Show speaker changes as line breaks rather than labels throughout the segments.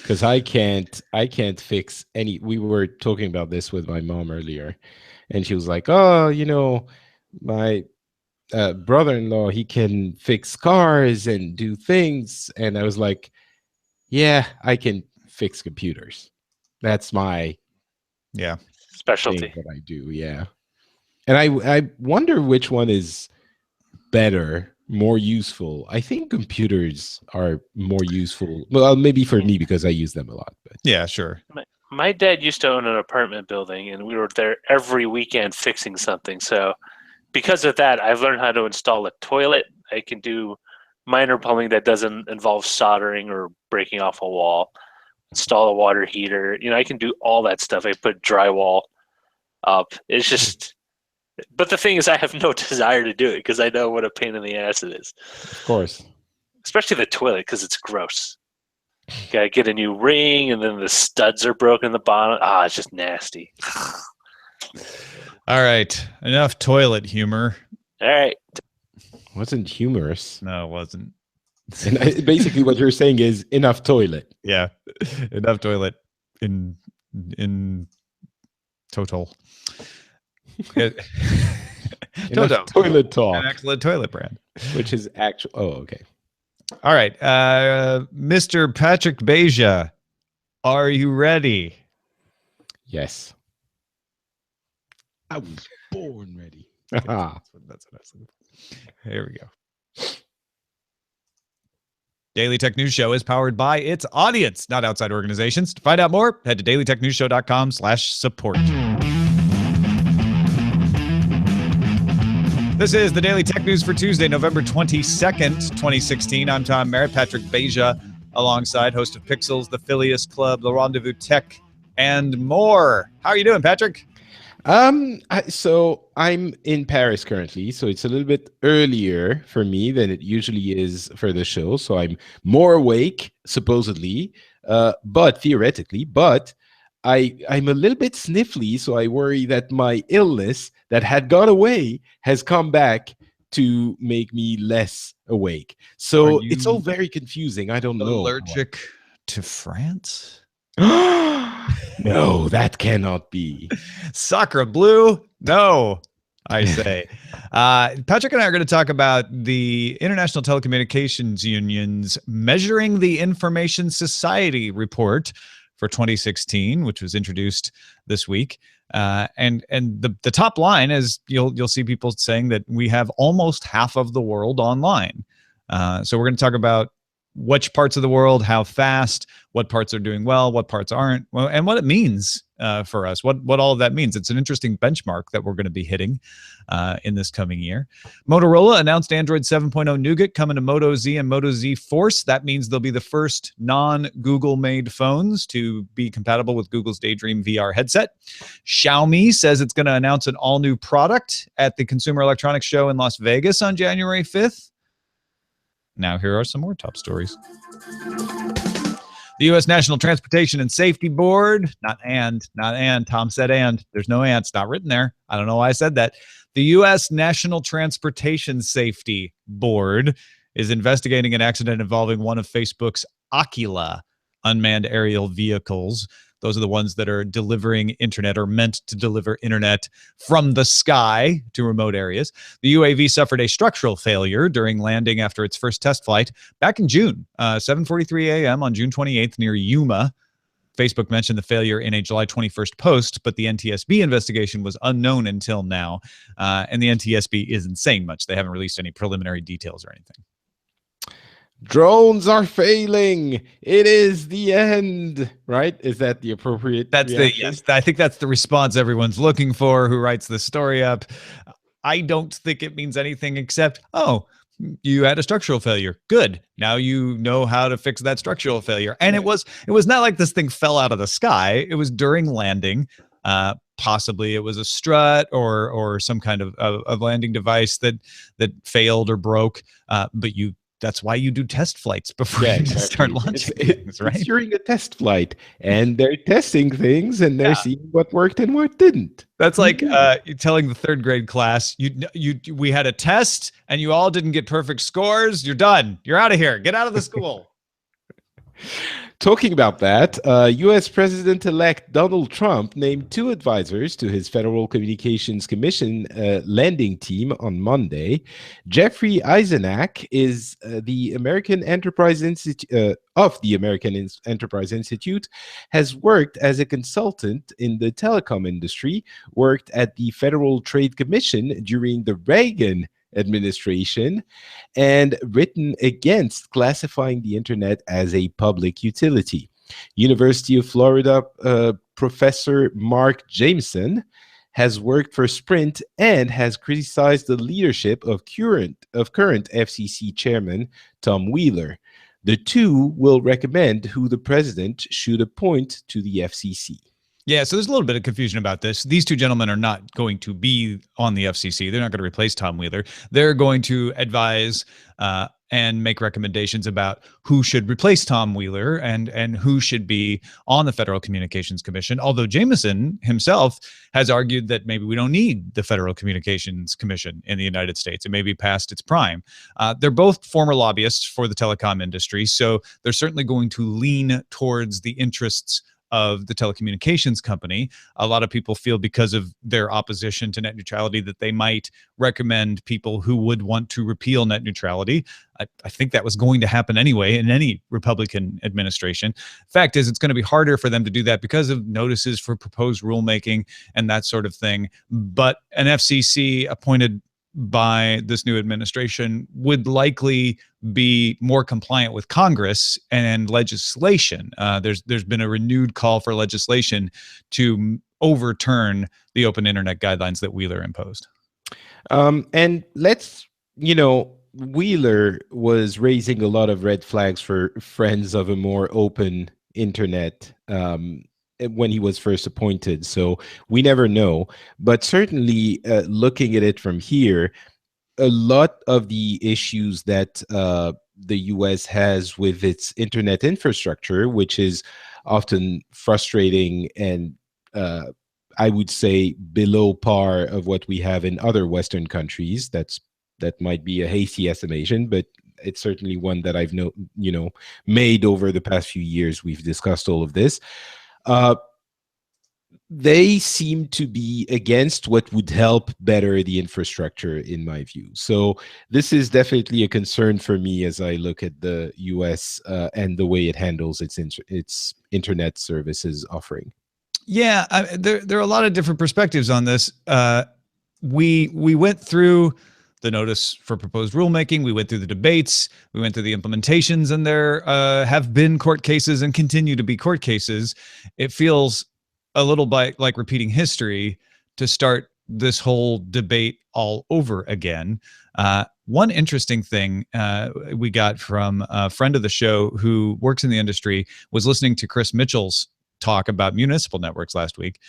because I can't fix any. We were talking about this with my mom earlier, and she was like, "Oh, my brother-in-law, he can fix cars and do things," and I was like, "Yeah, I can fix computers. That's my thing
Specialty.
that I do." Yeah, and I wonder which one is better, more useful. I think computers are more useful. Well, maybe for me because I use them a lot. But
Yeah, sure.
My dad used to own an apartment building, and we were there every weekend fixing something. So because of that, I've learned how to install a toilet. I can do minor plumbing that doesn't involve soldering or breaking off a wall. Install a water heater. I can do all that stuff. I put drywall up. It's just, but the thing is, I have no desire to do it because I know what a pain in the ass it is.
of course,
Especially the toilet because it's gross. Gotta get a new ring, and then the studs are broken in the bottom. It's just nasty.
All right. Enough toilet humor.
All right.
wasn't humorous.
No, it wasn't.
And basically, what you're saying is enough toilet.
Yeah. Enough toilet in total.
Enough toilet talk.
An excellent toilet brand.
Which is actual. Oh, okay.
All right. Mr. Patrick Beja, are you ready?
Yes. I was born ready.
That's what I was looking for. Here we go. Daily Tech News Show is powered by its audience, not outside organizations. To find out more, head to dailytechnewsshow.com/support. This is the Daily Tech News for Tuesday, November 22nd, 2016. I'm Tom Merritt, Patrick Beja, alongside host of Pixels, the Phileas Club, the Rendezvous Tech, and more. How are you doing, Patrick?
So I'm in Paris currently, so it's a little bit earlier for me than it usually is for the show. So I'm more awake, supposedly, but theoretically, I'm a little bit sniffly, so I worry that my illness that had gone away has come back to make me less awake. So it's all very confusing. I don't know.
Allergic to France?
No, that cannot be.
Sacre bleu? No, I say. Patrick and I are going to talk about the International Telecommunications Union's Measuring the Information Society report for 2016, which was introduced this week. And the top line is you'll see people saying that we have almost half of the world online. So we're going to talk about which parts of the world, how fast, what parts are doing well, what parts aren't, well, and what it means for us, what all of that means. It's an interesting benchmark that we're going to be hitting in this coming year. Motorola announced Android 7.0 Nougat coming to Moto Z and Moto Z Force. That means they'll be the first non-Google-made phones to be compatible with Google's Daydream VR headset. Xiaomi says it's going to announce an all-new product at the Consumer Electronics Show in Las Vegas on January 5th. Now, here are some more top stories. The U.S. National Transportation and Safety Board, not and. Tom said and. There's no and. It's not written there. I don't know why I said that. The U.S. National Transportation Safety Board is investigating an accident involving one of Facebook's Aquila unmanned aerial vehicles. Those are the ones that are delivering internet or meant to deliver internet from the sky to remote areas. The UAV suffered a structural failure during landing after its first test flight back in June, 7:43 a.m. on June 28th near Yuma. Facebook mentioned the failure in a July 21st post, but the NTSB investigation was unknown until now. And the NTSB isn't saying much. They haven't released any preliminary details or anything.
Drones are failing. It is the end, right? Is that the appropriate reaction?
Yes, I think that's the response everyone's looking for who writes the story up. I don't think it means anything except, oh, you had a structural failure. Good. Now you know how to fix that structural failure. And it was not like this thing fell out of the sky. It was during landing. Possibly it was a strut or some kind of landing device that failed or broke. But that's why you do test flights before you start launching things, right?
It's during a test flight, and they're testing things, and they're seeing what worked and what didn't.
That's like you're telling the third grade class, we had a test, and you all didn't get perfect scores. You're done. You're out of here. Get out of the school.
Talking about that, U.S. President-elect Donald Trump named 2 advisors to his Federal Communications Commission landing team on Monday. Jeffrey Eisenack is the American Enterprise Institute of the American Enterprise Institute, has worked as a consultant in the telecom industry, worked at the Federal Trade Commission during the Reagan administration, and written against classifying the internet as a public utility. University of Florida professor Mark Jameson has worked for Sprint and has criticized the leadership of current FCC chairman Tom Wheeler. The 2 will recommend who the president should appoint to the FCC.
Yeah, so there's a little bit of confusion about this. These 2 gentlemen are not going to be on the FCC. They're not going to replace Tom Wheeler. They're going to advise and make recommendations about who should replace Tom Wheeler and who should be on the Federal Communications Commission. Although Jameson himself has argued that maybe we don't need the Federal Communications Commission in the United States. It may be past its prime. They're both former lobbyists for the telecom industry, so they're certainly going to lean towards the interests of the telecommunications company. A lot of people feel because of their opposition to net neutrality that they might recommend people who would want to repeal net neutrality. I think that was going to happen anyway in any Republican administration. Fact is, it's going to be harder for them to do that because of notices for proposed rulemaking and that sort of thing. But an FCC appointed by this new administration would likely be more compliant with Congress and legislation. There's been a renewed call for legislation to overturn the open internet guidelines that Wheeler imposed.
And let's, Wheeler was raising a lot of red flags for friends of a more open internet when he was first appointed. So we never know. But certainly looking at it from here, a lot of the issues that the US has with its internet infrastructure, which is often frustrating and I would say below par of what we have in other Western countries. That might be a hasty estimation, but it's certainly one that I've made over the past few years. We've discussed all of this. They seem to be against what would help better the infrastructure, in my view. So this is definitely a concern for me as I look at the US and the way it handles its internet services offering.
Yeah, there are a lot of different perspectives on this. We went through the notice for proposed rulemaking. We went through the debates. We went through the implementations, and there have been court cases and continue to be court cases. It feels a little bit like repeating history to start this whole debate all over again. One interesting thing we got from a friend of the show who works in the industry was listening to Chris Mitchell's talk about municipal networks last week,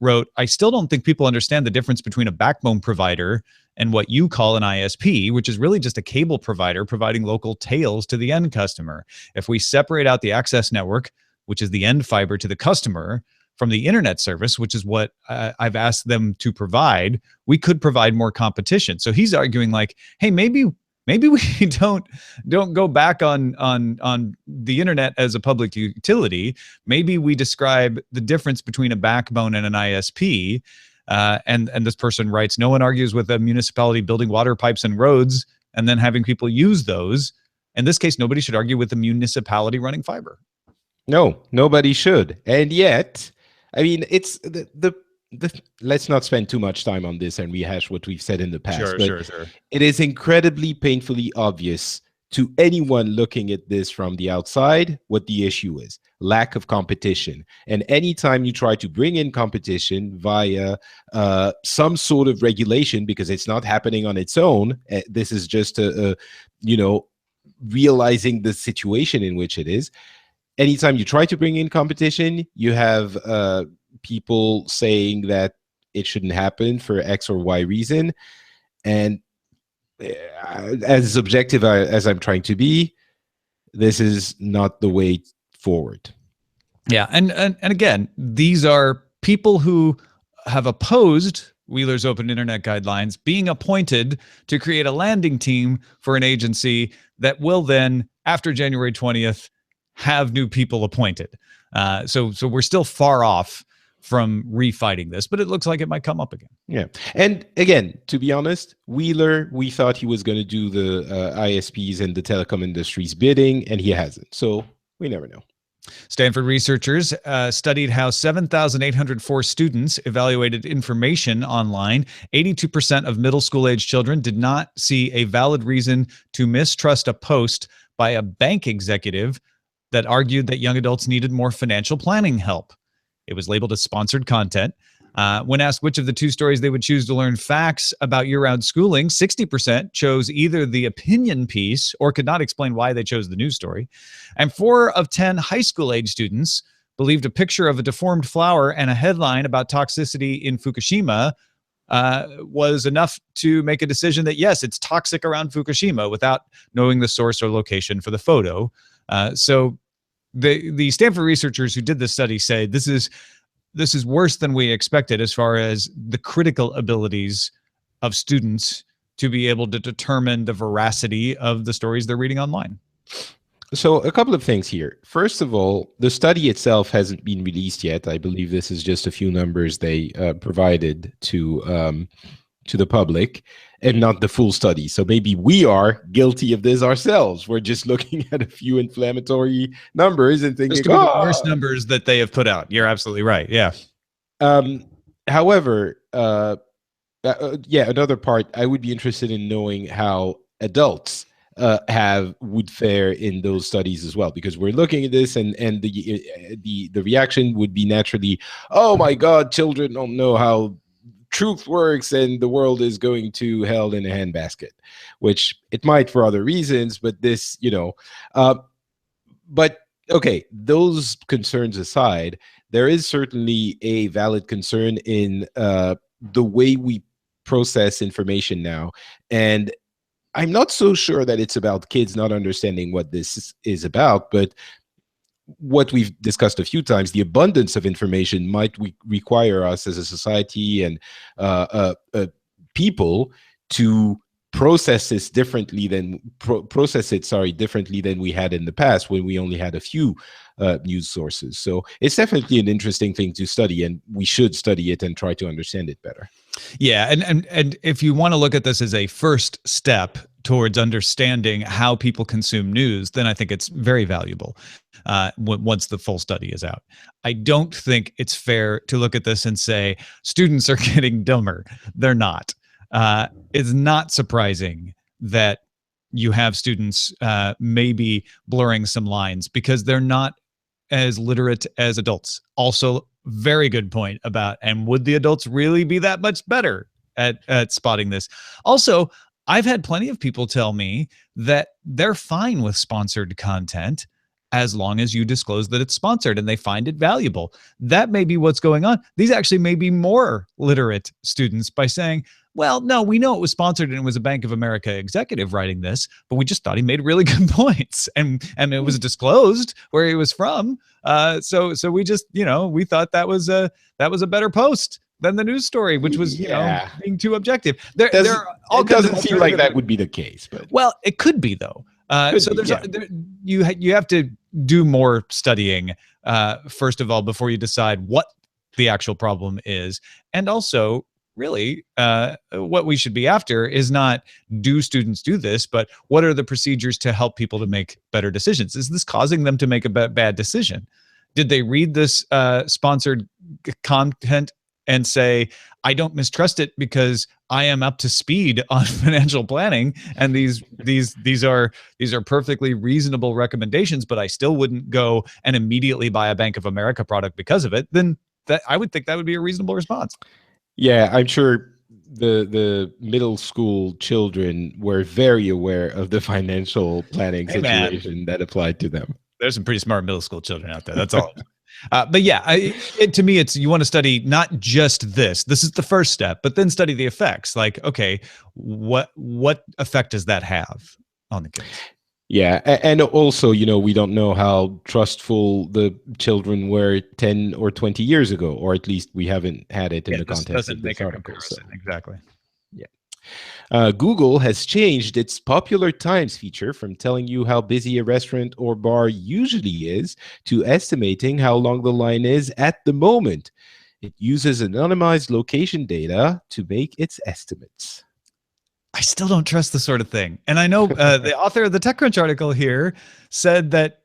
wrote, "I still don't think people understand the difference between a backbone provider and what you call an ISP, which is really just a cable provider providing local tails to the end customer. If we separate out the access network, which is the end fiber to the customer, from the internet service, which is what I've asked them to provide, we could provide more competition." So he's arguing like, hey, maybe we don't go back on the internet as a public utility. Maybe we describe the difference between a backbone and an ISP. And this person writes, "No one argues with a municipality building water pipes and roads and then having people use those. In this case, nobody should argue with the municipality running fiber."
No, nobody should. And yet, I mean, it's the let's not spend too much time on this and rehash what we've said in the past.
Sure.
It is incredibly painfully obvious to anyone looking at this from the outside what the issue is: lack of competition. And anytime you try to bring in competition via some sort of regulation, because it's not happening on its own, this is just realizing the situation in which it is. Anytime you try to bring in competition, you have people saying that it shouldn't happen for X or Y reason. And as objective as I'm trying to be, this is not the way forward.
Yeah, and again, these are people who have opposed Wheeler's open internet guidelines being appointed to create a landing team for an agency that will then, after January 20th, have new people appointed. So we're still far off from refighting this, but it looks like it might come up again.
Yeah. And again, to be honest, Wheeler, we thought he was going to do the ISPs and the telecom industry's bidding, and he hasn't. So we never know.
Stanford researchers studied how 7,804 students evaluated information online. 82% of middle school age children did not see a valid reason to mistrust a post by a bank executive that argued that young adults needed more financial planning help. It was labeled as sponsored content. When asked which of the two stories they would choose to learn facts about year-round schooling, 60% chose either the opinion piece or could not explain why they chose the news story. And 4 of 10 high school-age students believed a picture of a deformed flower and a headline about toxicity in Fukushima was enough to make a decision that, yes, it's toxic around Fukushima without knowing the source or location for the photo. So the Stanford researchers who did this study say this is worse than we expected as far as the critical abilities of students to be able to determine the veracity of the stories they're reading online.
So a couple of things here. First of all, the study itself hasn't been released yet. I believe this is just a few numbers they provided to the public and not the full study. So maybe we are guilty of this ourselves. We're just looking at a few inflammatory numbers and thinking,
the worst numbers that they have put out. You're absolutely right. Yeah.
However, another part, I would be interested in knowing how adults would fare in those studies as well, because we're looking at this and the reaction would be naturally, oh my God, children don't know how truth works and the world is going to hell in a handbasket, which it might for other reasons, but this, but okay, those concerns aside, there is certainly a valid concern in the way we process information now. And I'm not so sure that it's about kids not understanding what this is about, but what we've discussed a few times, the abundance of information might require us as a society and people to process this differently than differently than we had in the past when we only had a few news sources. So it's definitely an interesting thing to study, and we should study it and try to understand it better.
Yeah, and if you want to look at this as a first step towards understanding how people consume news, then I think it's very valuable once the full study is out. I don't think it's fair to look at this and say students are getting dumber. They're not. It's not surprising that you have students maybe blurring some lines because they're not as literate as adults. Also, very good point about, and would the adults really be that much better at spotting this? Also, I've had plenty of people tell me that they're fine with sponsored content as long as you disclose that it's sponsored and they find it valuable. That may be what's going on. These actually may be more literate students by saying, well, no, we know it was sponsored and it was a Bank of America executive writing this, but we just thought he made really good points, and it was disclosed where he was from. So we just, we thought that was a better post than the news story, which was, being too objective. It
doesn't seem like that would be the case, but
it could be though. You have to do more studying first of all before you decide what the actual problem is, and also really what we should be after is not do students do this, but what are the procedures to help people to make better decisions? Is this causing them to make a bad decision? Did they read this sponsored content and say, I don't mistrust it because I am up to speed on financial planning, and these are perfectly reasonable recommendations, but I still wouldn't go and immediately buy a Bank of America product because of it? Then I would think that would be a reasonable response.
Yeah, I'm sure the middle school children were very aware of the financial planning situation that applied to them.
There's some pretty smart middle school children out there. That's all. But yeah, to me, it's you want to study not just this. This is the first step, but then study the effects. Like, okay, what effect does that have on the kids?
Yeah, and also, we don't know how trustful the children were 10 or 20 years ago, or at least we haven't had it in the context of this article.
Exactly.
Yeah. Google has changed its popular times feature from telling you how busy a restaurant or bar usually is to estimating how long the line is at the moment. It uses anonymized location data to make its estimates.
I still don't trust this sort of thing. And I know the author of the TechCrunch article here said that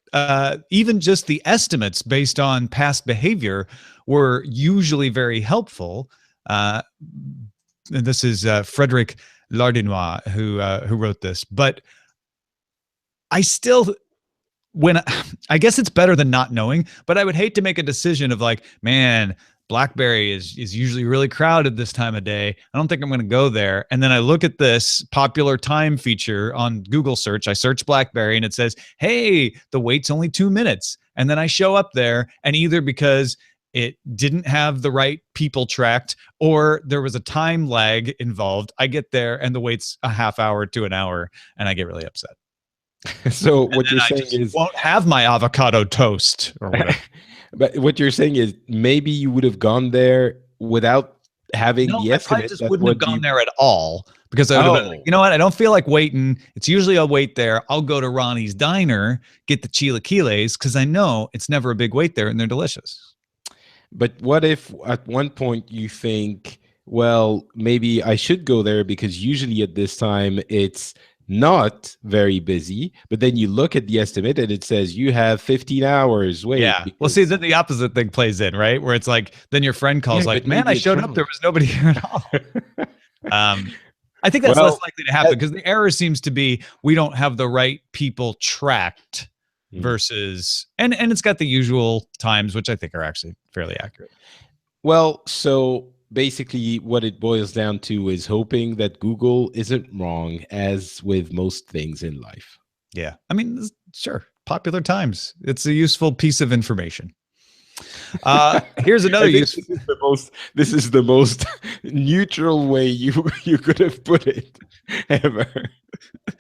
even just the estimates based on past behavior were usually very helpful. And this is Frederic Lardinois who wrote this. But I still, I guess it's better than not knowing, but I would hate to make a decision of like, man, BlackBerry is usually really crowded this time of day. I don't think I'm going to go there. And then I look at this popular time feature on Google search. I search BlackBerry and it says, hey, the wait's only 2 minutes. And then I show up there, and either because it didn't have the right people tracked or there was a time lag involved, I get there and the wait's a half hour to an hour, and I get really upset.
So what you're saying is
won't have my avocado toast or whatever.
But what you're saying is maybe you would have gone there without having the estimate.
I just wouldn't have gone there at all, because I would have been like, you know what? I don't feel like waiting. It's usually I'll wait there. I'll go to Ronnie's Diner, get the chilaquiles, because I know it's never a big wait there and they're delicious.
But what if at one point you think, well, maybe I should go there because usually at this time it's not very busy, but then you look at the estimate and it says you have 15 hours. Wait.
Yeah. Well, see, then the opposite thing plays in, right? Where it's like, then your friend calls like, man, I showed up. There was nobody here at all. I think that's less likely to happen because the error seems to be we don't have the right people tracked versus, and it's got the usual times, which I think are actually fairly accurate.
Well, so basically what it boils down to is hoping that Google isn't wrong, as with most things in life.
Yeah. I mean, sure. Popular times. It's a useful piece of information. Here's another use.
This is the most neutral way you could have put it ever.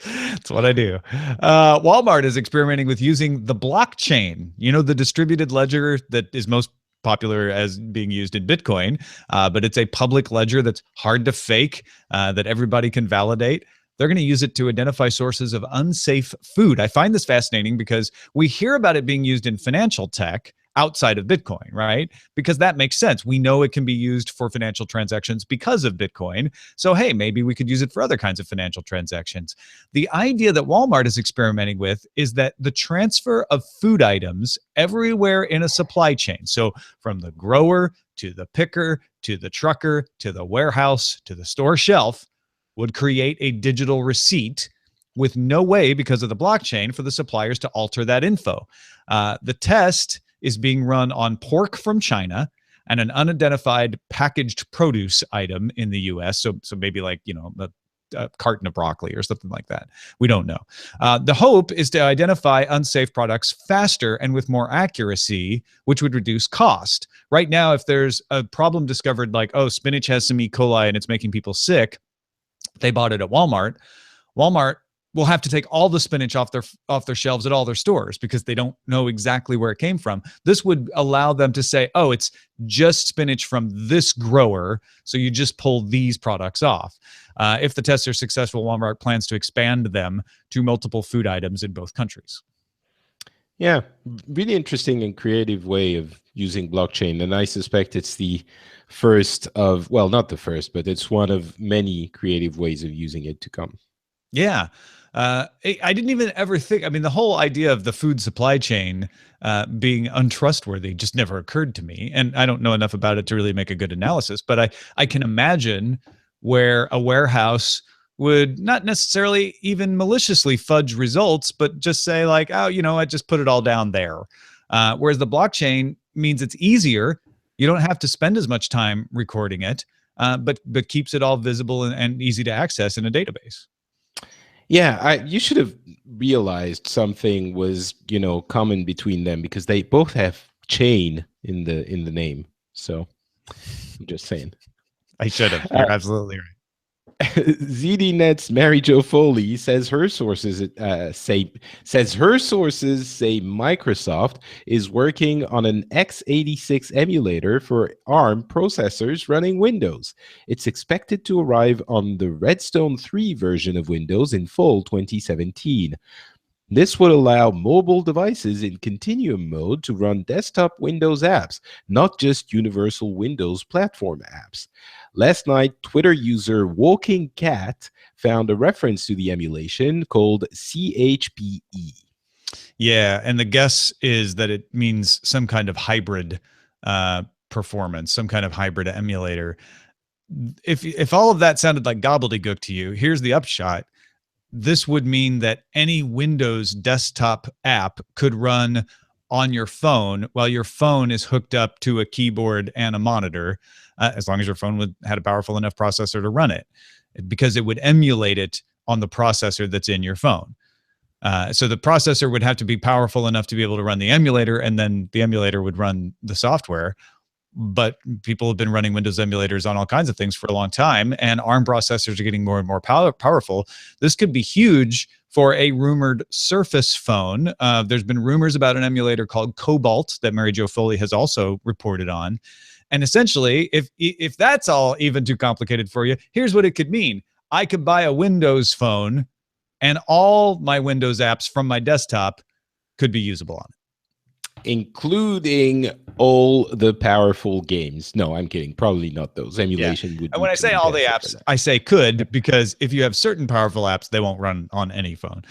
That's what I do. Walmart is experimenting with using the blockchain, the distributed ledger that is most popular as being used in Bitcoin, but it's a public ledger that's hard to fake, that everybody can validate. They're going to use it to identify sources of unsafe food. I find this fascinating because we hear about it being used in financial tech outside of Bitcoin, right? Because that makes sense. We know it can be used for financial transactions because of Bitcoin. So, hey, maybe we could use it for other kinds of financial transactions. The idea that Walmart is experimenting with is that the transfer of food items everywhere in a supply chain, so from the grower to the picker to the trucker to the warehouse to the store shelf, would create a digital receipt with no way, because of the blockchain, for the suppliers to alter that info. The test is being run on pork from China and an unidentified packaged produce item in the US. So maybe like, a carton of broccoli or something like that. We don't know. The hope is to identify unsafe products faster and with more accuracy, which would reduce cost. Right now, if there's a problem discovered like, oh, spinach has some E. coli and it's making people sick, they bought it at Walmart. Walmart will have to take all the spinach off their shelves at all their stores because they don't know exactly where it came from. This would allow them to say, oh, it's just spinach from this grower, so you just pull these products off. If the tests are successful, Walmart plans to expand them to multiple food items in both countries.
Yeah, really interesting and creative way of using blockchain. And I suspect it's the first of, well, not the first, but it's one of many creative ways of using it to come.
Yeah. I didn't even ever think, the whole idea of the food supply chain being untrustworthy just never occurred to me. And I don't know enough about it to really make a good analysis, but I can imagine where a warehouse would not necessarily even maliciously fudge results, but just say like, oh, I just put it all down there. Whereas the blockchain means it's easier. You don't have to spend as much time recording it, but keeps it all visible and easy to access in a database.
Yeah, you should have realized something was, common between them because they both have chain in the name. So I'm just saying.
I should have. You're absolutely right.
ZDNet's Mary Jo Foley says her sources say Microsoft is working on an x86 emulator for ARM processors running Windows. It's expected to arrive on the Redstone 3 version of Windows in fall 2017. This would allow mobile devices in continuum mode to run desktop Windows apps, not just universal Windows platform apps. Last night, Twitter user Walking Cat found a reference to the emulation called CHPE.
Yeah, and the guess is that it means some kind of hybrid performance, some kind of hybrid emulator. If all of that sounded like gobbledygook to you, here's the upshot. This would mean that any Windows desktop app could run on your phone while your phone is hooked up to a keyboard and a monitor, as long as your phone had a powerful enough processor to run it, because it would emulate it on the processor that's in your phone. So the processor would have to be powerful enough to be able to run the emulator, and then the emulator would run the software. But people have been running Windows emulators on all kinds of things for a long time, and ARM processors are getting more and more powerful. This could be huge for a rumored Surface phone. There's been rumors about an emulator called Cobalt that Mary Jo Foley has also reported on. And essentially, if that's all even too complicated for you, here's what it could mean. I could buy a Windows phone, and all my Windows apps from my desktop could be usable on it,
including all the powerful games. No, I'm kidding. Probably not those. Emulation would.
And when I say all the apps, I say could, because if you have certain powerful apps, they won't run on any phone.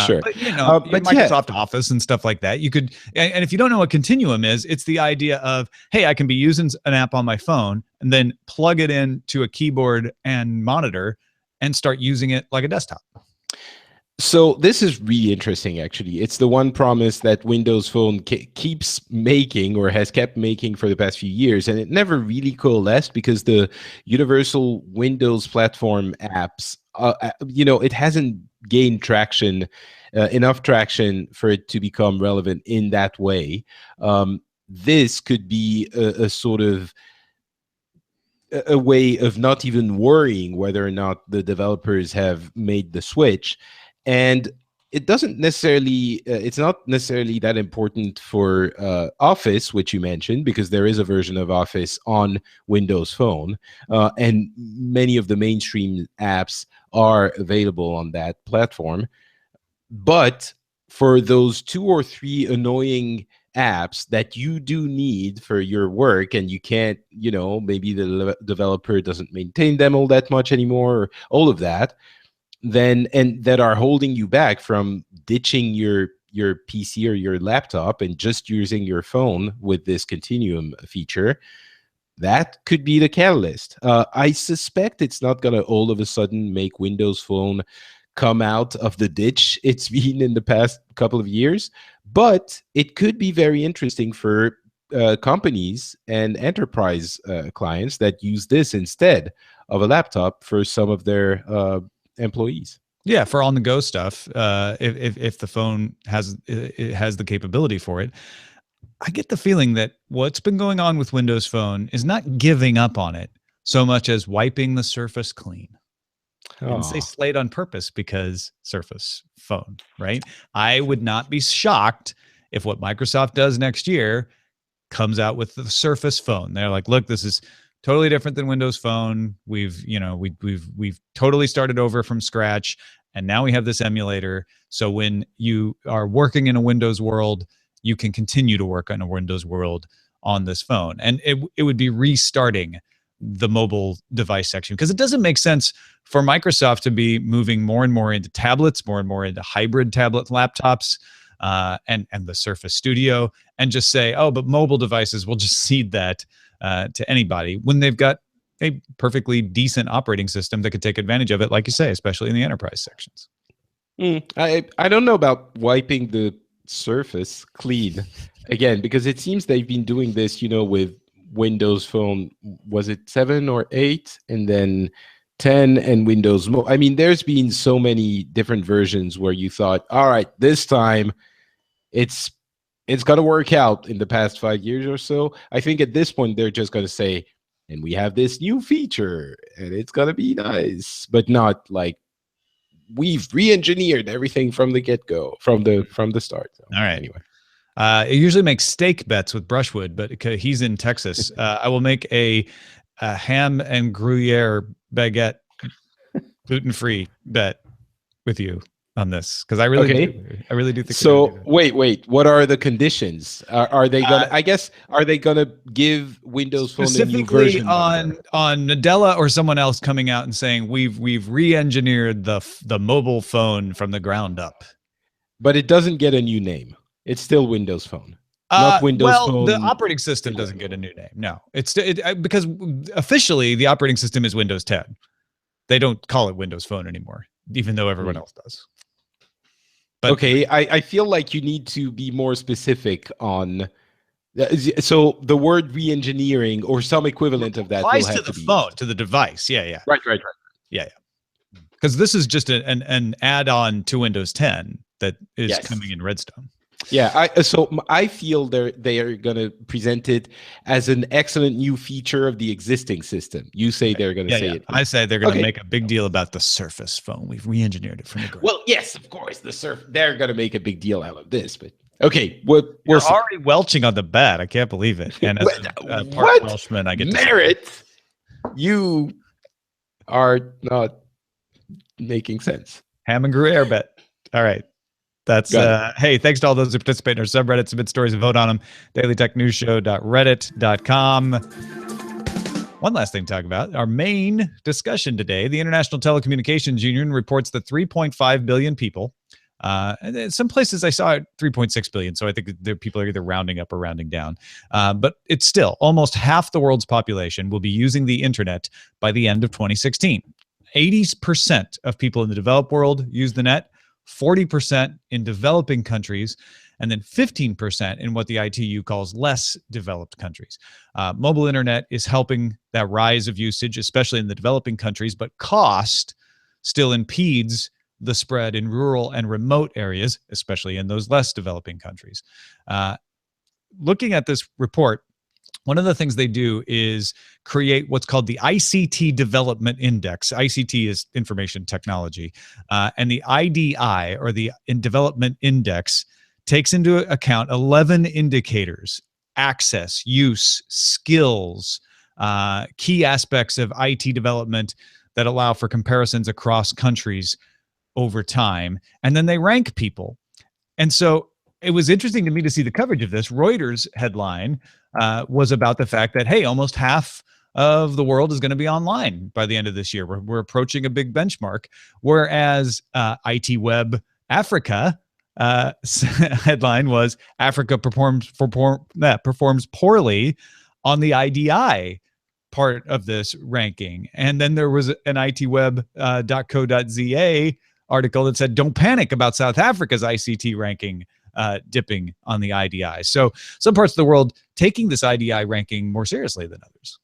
Sure.
But Microsoft Office and stuff like that, you could. And if you don't know what Continuum is, it's the idea of, hey, I can be using an app on my phone and then plug it into a keyboard and monitor and start using it like a desktop.
So this is really interesting, actually. It's the one promise that Windows Phone keeps making, or has kept making, for the past few years, and it never really coalesced because the universal Windows platform apps, it hasn't gained traction, enough traction for it to become relevant in that way. This could be a sort of a way of not even worrying whether or not the developers have made the switch. And it doesn't necessarily, it's not necessarily that important for Office, which you mentioned, because there is a version of Office on Windows Phone, and many of the mainstream apps are available on that platform. But for those 2 or 3 annoying apps that you do need for your work, and you can't, maybe the developer doesn't maintain them all that much anymore, or all of that, then, and that are holding you back from ditching your PC or your laptop and just using your phone with this Continuum feature, that could be the catalyst. I suspect it's not going to all of a sudden make Windows Phone come out of the ditch it's been in the past couple of years, but it could be very interesting for companies and enterprise clients that use this instead of a laptop for some of their employees.
Yeah, for on-the-go stuff, if the phone has the capability for it. I get the feeling that what's been going on with Windows Phone is not giving up on it so much as wiping the Surface clean. I didn't say Slate on purpose, because Surface Phone, right? I would not be shocked if what Microsoft does next year comes out with the Surface Phone. They're like, look, this is totally different than Windows Phone. We've totally started over from scratch, and now we have this emulator. So when you are working in a Windows world, you can continue to work on a Windows world on this phone. And it would be restarting the mobile device section, because it doesn't make sense for Microsoft to be moving more and more into tablets, more and more into hybrid tablet laptops, and the Surface Studio, and just say, oh, but mobile devices will just cede that to anybody, when they've got a perfectly decent operating system that could take advantage of it, like you say, especially in the enterprise sections.
I don't know about wiping the Surface clean again, because it seems they've been doing this, with Windows Phone. Was it 7 or 8, and then 10, and Windows I mean, there's been so many different versions where you thought, all right, this time it's going to work out in the past 5 years or so. I think at this point they're just going to say, and we have this new feature, and it's gonna be nice, but not like we've re-engineered everything from the get-go, from the start. So,
All right.
anyway.
It usually makes steak bets with Brushwood, but he's in Texas. I will make a ham and Gruyere baguette gluten-free bet with you on this, because I really do think.
So wait, what are the conditions? Are they gonna? I guess are they gonna give Windows Phone a new version
on Nadella or someone else coming out and saying we've re-engineered the mobile phone from the ground up?
But it doesn't get a new name. It's still Windows Phone. Not Windows Phone.
The operating system doesn't get a new name. No, it's because officially the operating system is Windows 10. They don't call it Windows Phone anymore, even though everyone else does. But,
okay, I feel like you need to be more specific on. So the word re-engineering or some equivalent of that
applies
will have
to the
be
phone,
used.
to the device. Yeah.
Right.
Yeah. Because this is just an add-on to Windows 10 that is coming in Redstone.
Yeah, I feel they are going to present it as an excellent new feature of the existing system. You say they're going to say it.
I say they're going to make a big deal about the Surface phone. We've re-engineered it from the ground.
Well, yes, of course, they're going to make a big deal out of this. But okay, we're
already welching on the bat. I can't believe it. And as a part Welshman, I get
merit. You are not making sense.
Ham and Gruyere bet. All right. That's hey, thanks to all those who participate in our subreddit, submit stories and vote on them. dailytechnewsshow.reddit.com. One last thing to talk about. Our main discussion today, the International Telecommunications Union reports that 3.5 billion people, and some places I saw 3.6 billion, so I think people are either rounding up or rounding down. But it's still almost half the world's population will be using the internet by the end of 2016. 80% of people in the developed world use the net. 40% in developing countries, and then 15% in what the ITU calls less developed countries. Mobile internet is helping that rise of usage, especially in the developing countries, but cost still impedes the spread in rural and remote areas, especially in those less developing countries. Looking at this report, one of the things they do is create what's called the ICT Development Index. ICT is information technology. And the IDI, or the Development Index, takes into account 11 indicators: access, use, skills, key aspects of IT development that allow for comparisons across countries over time. And then they rank people. And so it was interesting to me to see the coverage of this. Reuters headline was about the fact that, hey, almost half of the world is going to be online by the end of this year. We're approaching a big benchmark. Whereas IT Web Africa headline was Africa performs poorly on the IDI part of this ranking. And then there was an itweb.co.za article that said, don't panic about South Africa's ICT ranking dipping on the IDI. So some parts of the world taking this IDI ranking more seriously than others.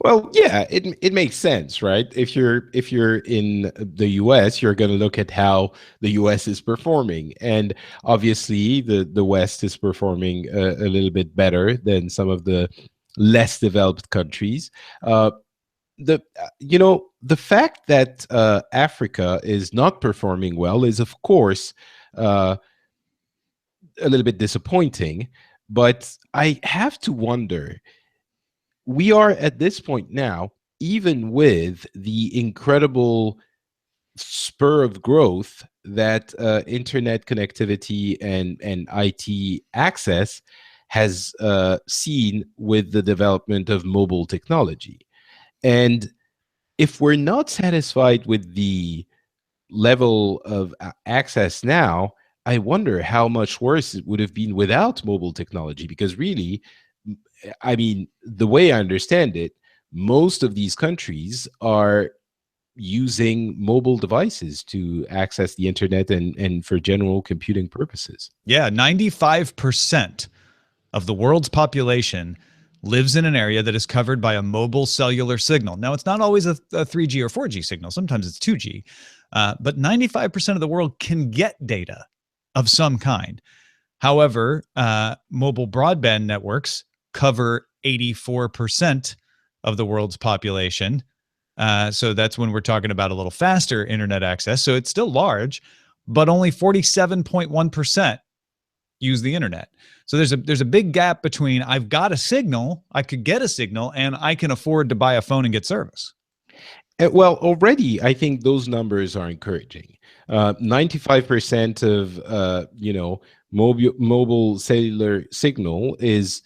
Well, yeah, it makes sense, right? If you're in the US, you're going to look at how the US is performing, and obviously the West is performing a little bit better than some of the less developed countries. The fact that Africa is not performing well is, of course, a little bit disappointing, but I have to wonder, we are at this point now, even with the incredible spur of growth that internet connectivity and IT access has seen with the development of mobile technology. And if we're not satisfied with the level of access now, I wonder how much worse it would have been without mobile technology. Because really, I mean, the way I understand it, most of these countries are using mobile devices to access the internet and for general computing purposes.
Yeah, 95% of the world's population lives in an area that is covered by a mobile cellular signal. Now, it's not always a 3G or 4G signal. Sometimes it's 2G. But 95% of the world can get data of some kind. However, mobile broadband networks cover 84% of the world's population. So that's when we're talking about a little faster internet access. So it's still large, but only 47.1% use the internet. So there's a big gap between I've got a signal, I could get a signal, and I can afford to buy a phone and get service.
Well, already I think those numbers are encouraging. 95% of mobile cellular signal is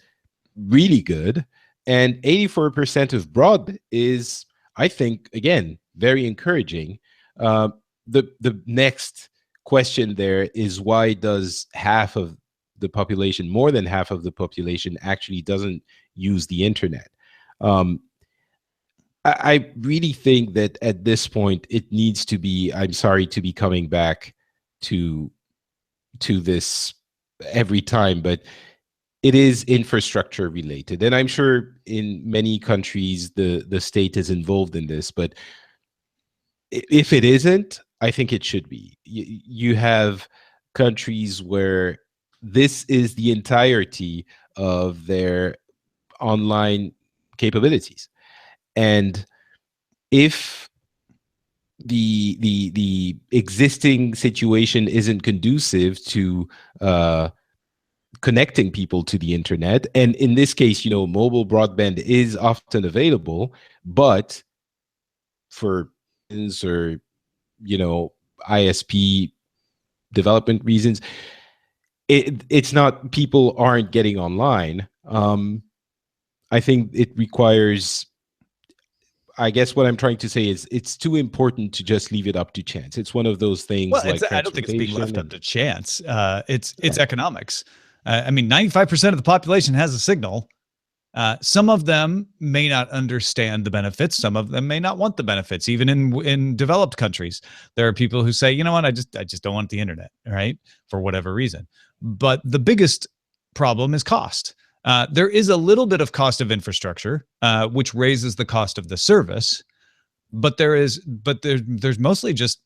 really good, and 84% of broad is, I think, again, very encouraging. The next question there is, why does half of the population, more than half of the population, actually doesn't use the internet? I really think that at this point it needs to be, I'm sorry to be coming back to this every time, but it is infrastructure related. And I'm sure in many countries the state is involved in this, but if it isn't, I think it should be. You have countries where this is the entirety of their online capabilities. And if the existing situation isn't conducive to connecting people to the internet, and in this case, mobile broadband is often available, but for or ISP development reasons, it's not, people aren't getting online. I think it requires, I guess what I'm trying to say is it's too important to just leave it up to chance. It's one of those things,
well,
like
I don't think it's being left up to chance. It's economics. I mean, 95% of the population has a signal. Some of them may not understand the benefits. Some of them may not want the benefits. Even in developed countries, there are people who say, you know what, I just don't want the internet, right? For whatever reason. But the biggest problem is cost. There is a little bit of cost of infrastructure, which raises the cost of the service. But there's mostly just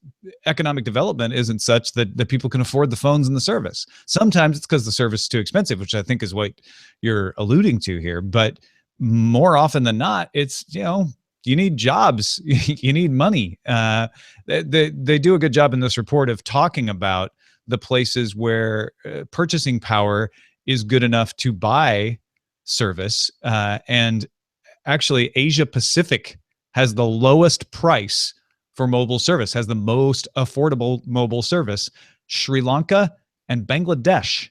economic development isn't such that people can afford the phones and the service. Sometimes it's because the service is too expensive, which I think is what you're alluding to here. But more often than not, it's, you need jobs, you need money. They do a good job in this report of talking about the places where purchasing power is good enough to buy service. And actually, Asia Pacific has the lowest price for mobile service, has the most affordable mobile service. Sri Lanka and Bangladesh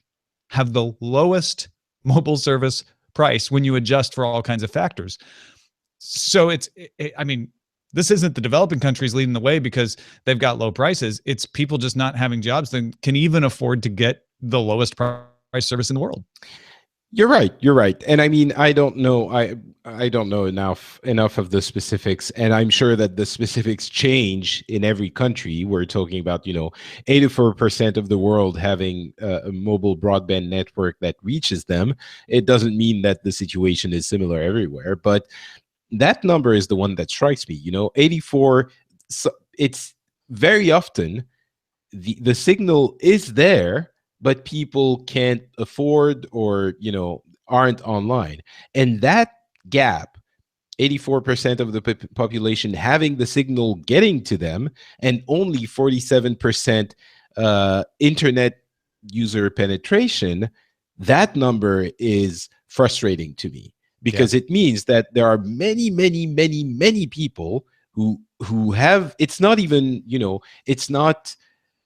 have the lowest mobile service price when you adjust for all kinds of factors. So I mean, this isn't the developing countries leading the way because they've got low prices. It's people just not having jobs that can even afford to get the lowest price service in the world.
You're right. And I mean, I don't know enough of the specifics, and I'm sure that the specifics change in every country. We're talking about 84% of the world having a mobile broadband network that reaches them. It doesn't mean that the situation is similar everywhere, but that number is the one that strikes me. 84. So it's very often the signal is there, but people can't afford or aren't online. And that gap, 84% of the population having the signal getting to them, and only 47% internet user penetration, that number is frustrating to me, because it means that there are many people who have, it's not even, it's not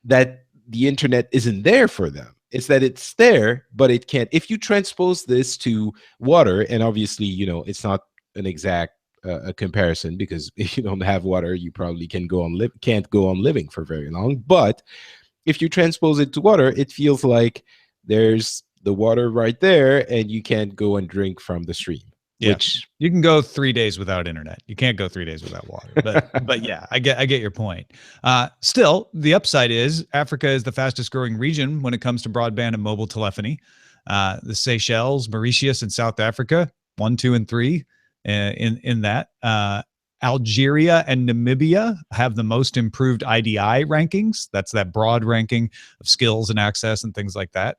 that the internet isn't there for them. It's that it's there, but it can't. If you transpose this to water, and obviously, it's not an exact comparison, because if you don't have water, you probably can't go on living for very long. But if you transpose it to water, it feels like there's the water right there, and you can't go and drink from the stream.
Yeah.
Which
you can go 3 days without internet. You can't go 3 days without water. But yeah, I get your point. Still, the upside is Africa is the fastest growing region when it comes to broadband and mobile telephony. The Seychelles, Mauritius, and South Africa, 1, 2, and 3 in that. Algeria and Namibia have the most improved IDI rankings. That's that broad ranking of skills and access and things like that.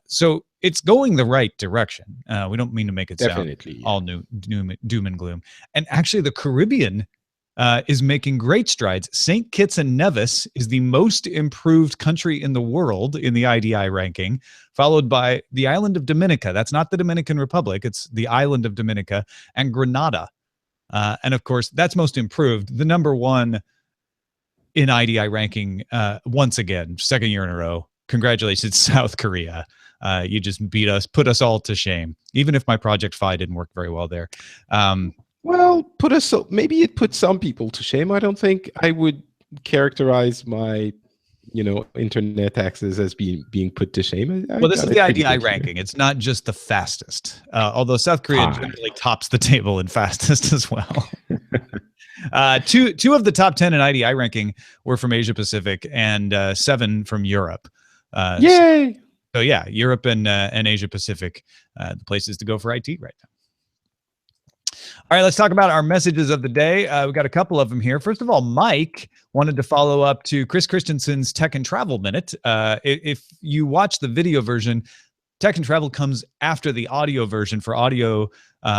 So it's going the right direction. We don't mean to make it sound
Definitely.
all doom and gloom. And actually, the Caribbean is making great strides. St. Kitts and Nevis is the most improved country in the world in the IDI ranking, followed by the island of Dominica. That's not the Dominican Republic. It's the island of Dominica, and Grenada. And of course, that's most improved. The number one in IDI ranking, once again, second year in a row. Congratulations, South Korea. You just beat us, put us all to shame, even if my Project Phi didn't work very well there.
Well, maybe it put some people to shame. I don't think I would characterize my, internet access as being put to shame.
Well, this is the IDI ranking. It's not just the fastest, although South Korea generally tops the table in fastest as well. Two of the top 10 in IDI ranking were from Asia Pacific, and 7 from Europe.
Yay!
So yeah, Europe and Asia Pacific, the places to go for IT right now. All right, let's talk about our messages of the day. We've got a couple of them here. First of all, Mike wanted to follow up to Chris Christensen's Tech and Travel Minute. If you watch the video version, Tech and Travel comes after the audio version for audio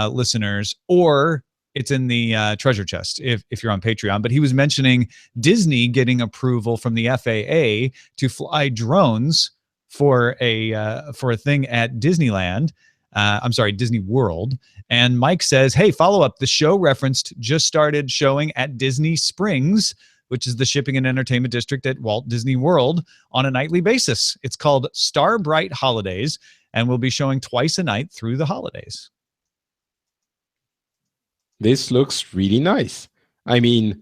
listeners, or it's in the treasure chest if you're on Patreon. But he was mentioning Disney getting approval from the FAA to fly drones for a thing at Disneyland. Disney World. And Mike says, hey, follow up. The show referenced just started showing at Disney Springs, which is the shipping and entertainment district at Walt Disney World, on a nightly basis. It's called Star Bright Holidays, and will be showing twice a night through the holidays.
This looks really nice. I mean,